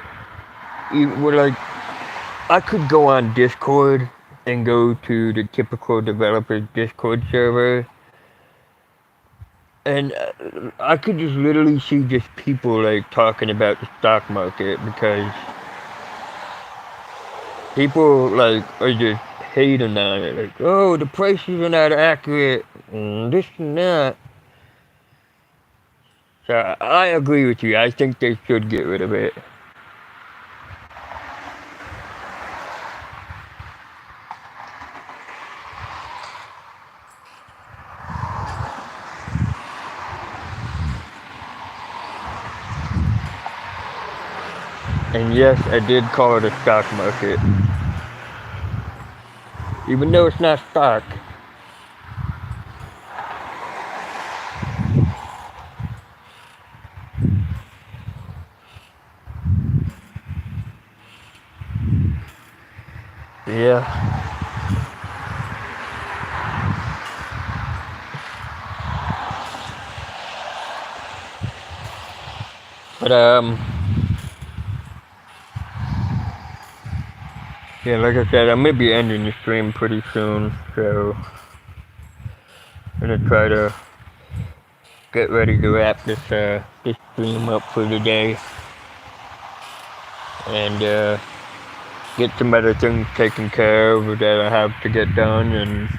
We're like, I could go on Discord and go to the typical developer's Discord server, and I could just literally see just people like talking about the stock market, because people like are just hating on it, like, oh, the prices are not accurate, and this and that. So I agree with you. I think they should get rid of it. And yes, I did call it a stock market, even though it's not stock. Yeah, but yeah, like I said, I'm gonna be ending the stream pretty soon, so I'm gonna try to get ready to wrap this stream up for the day, and get some other things taken care of that I have to get done. And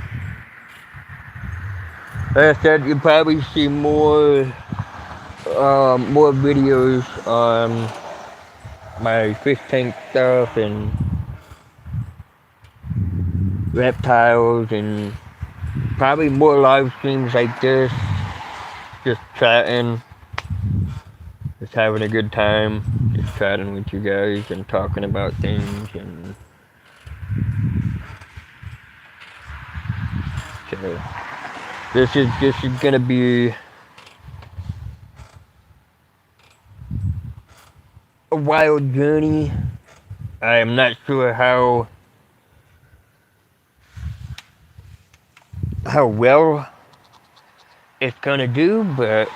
like I said, you'll probably see more videos on my fish tank stuff and reptiles, and probably more live streams like this, just chatting, just having a good time, just chatting with you guys and talking about things. And so this is gonna be a wild journey. I am not sure how well it's gonna do, but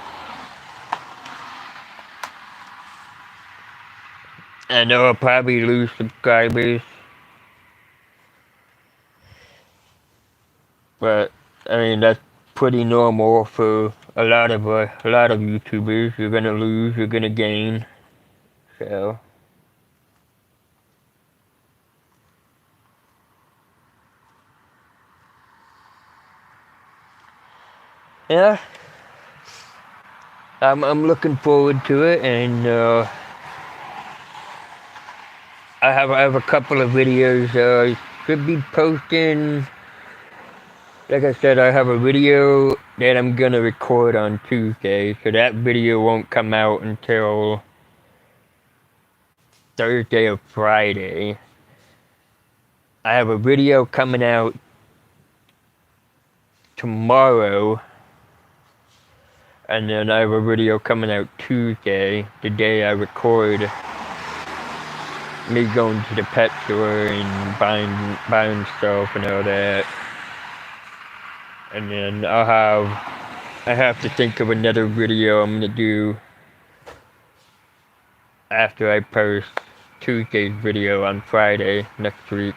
I know I'll probably lose subscribers, But I mean, that's pretty normal for a lot of YouTubers. You're gonna lose, you're gonna gain. So yeah, I'm looking forward to it, and I have a couple of videos. Should be posting. Like I said, I have a video that I'm gonna record on Tuesday, so that video won't come out until Thursday or Friday. I have a video coming out tomorrow, and then I have a video coming out Tuesday, the day I record me going to the pet store and buying stuff and all that. And then I have to think of another video I'm gonna do after I post Tuesday's video on Friday next week.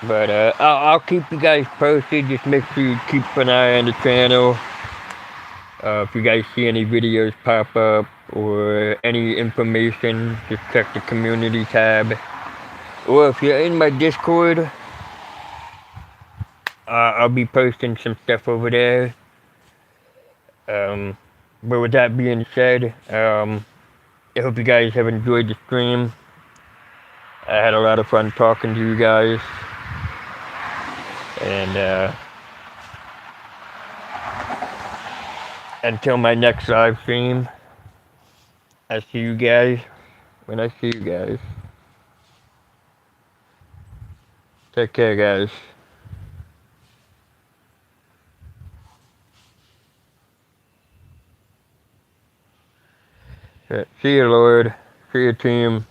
But I'll keep you guys posted. Just make sure you keep an eye on the channel. If you guys see any videos pop up or any information, just check the community tab. Or if you're in my Discord, I'll be posting some stuff over there. But with that being said, I hope you guys have enjoyed the stream. I had a lot of fun talking to you guys. And until my next live stream, I see you guys when I see you guys. Take care, guys. See you, Lord. See you, team.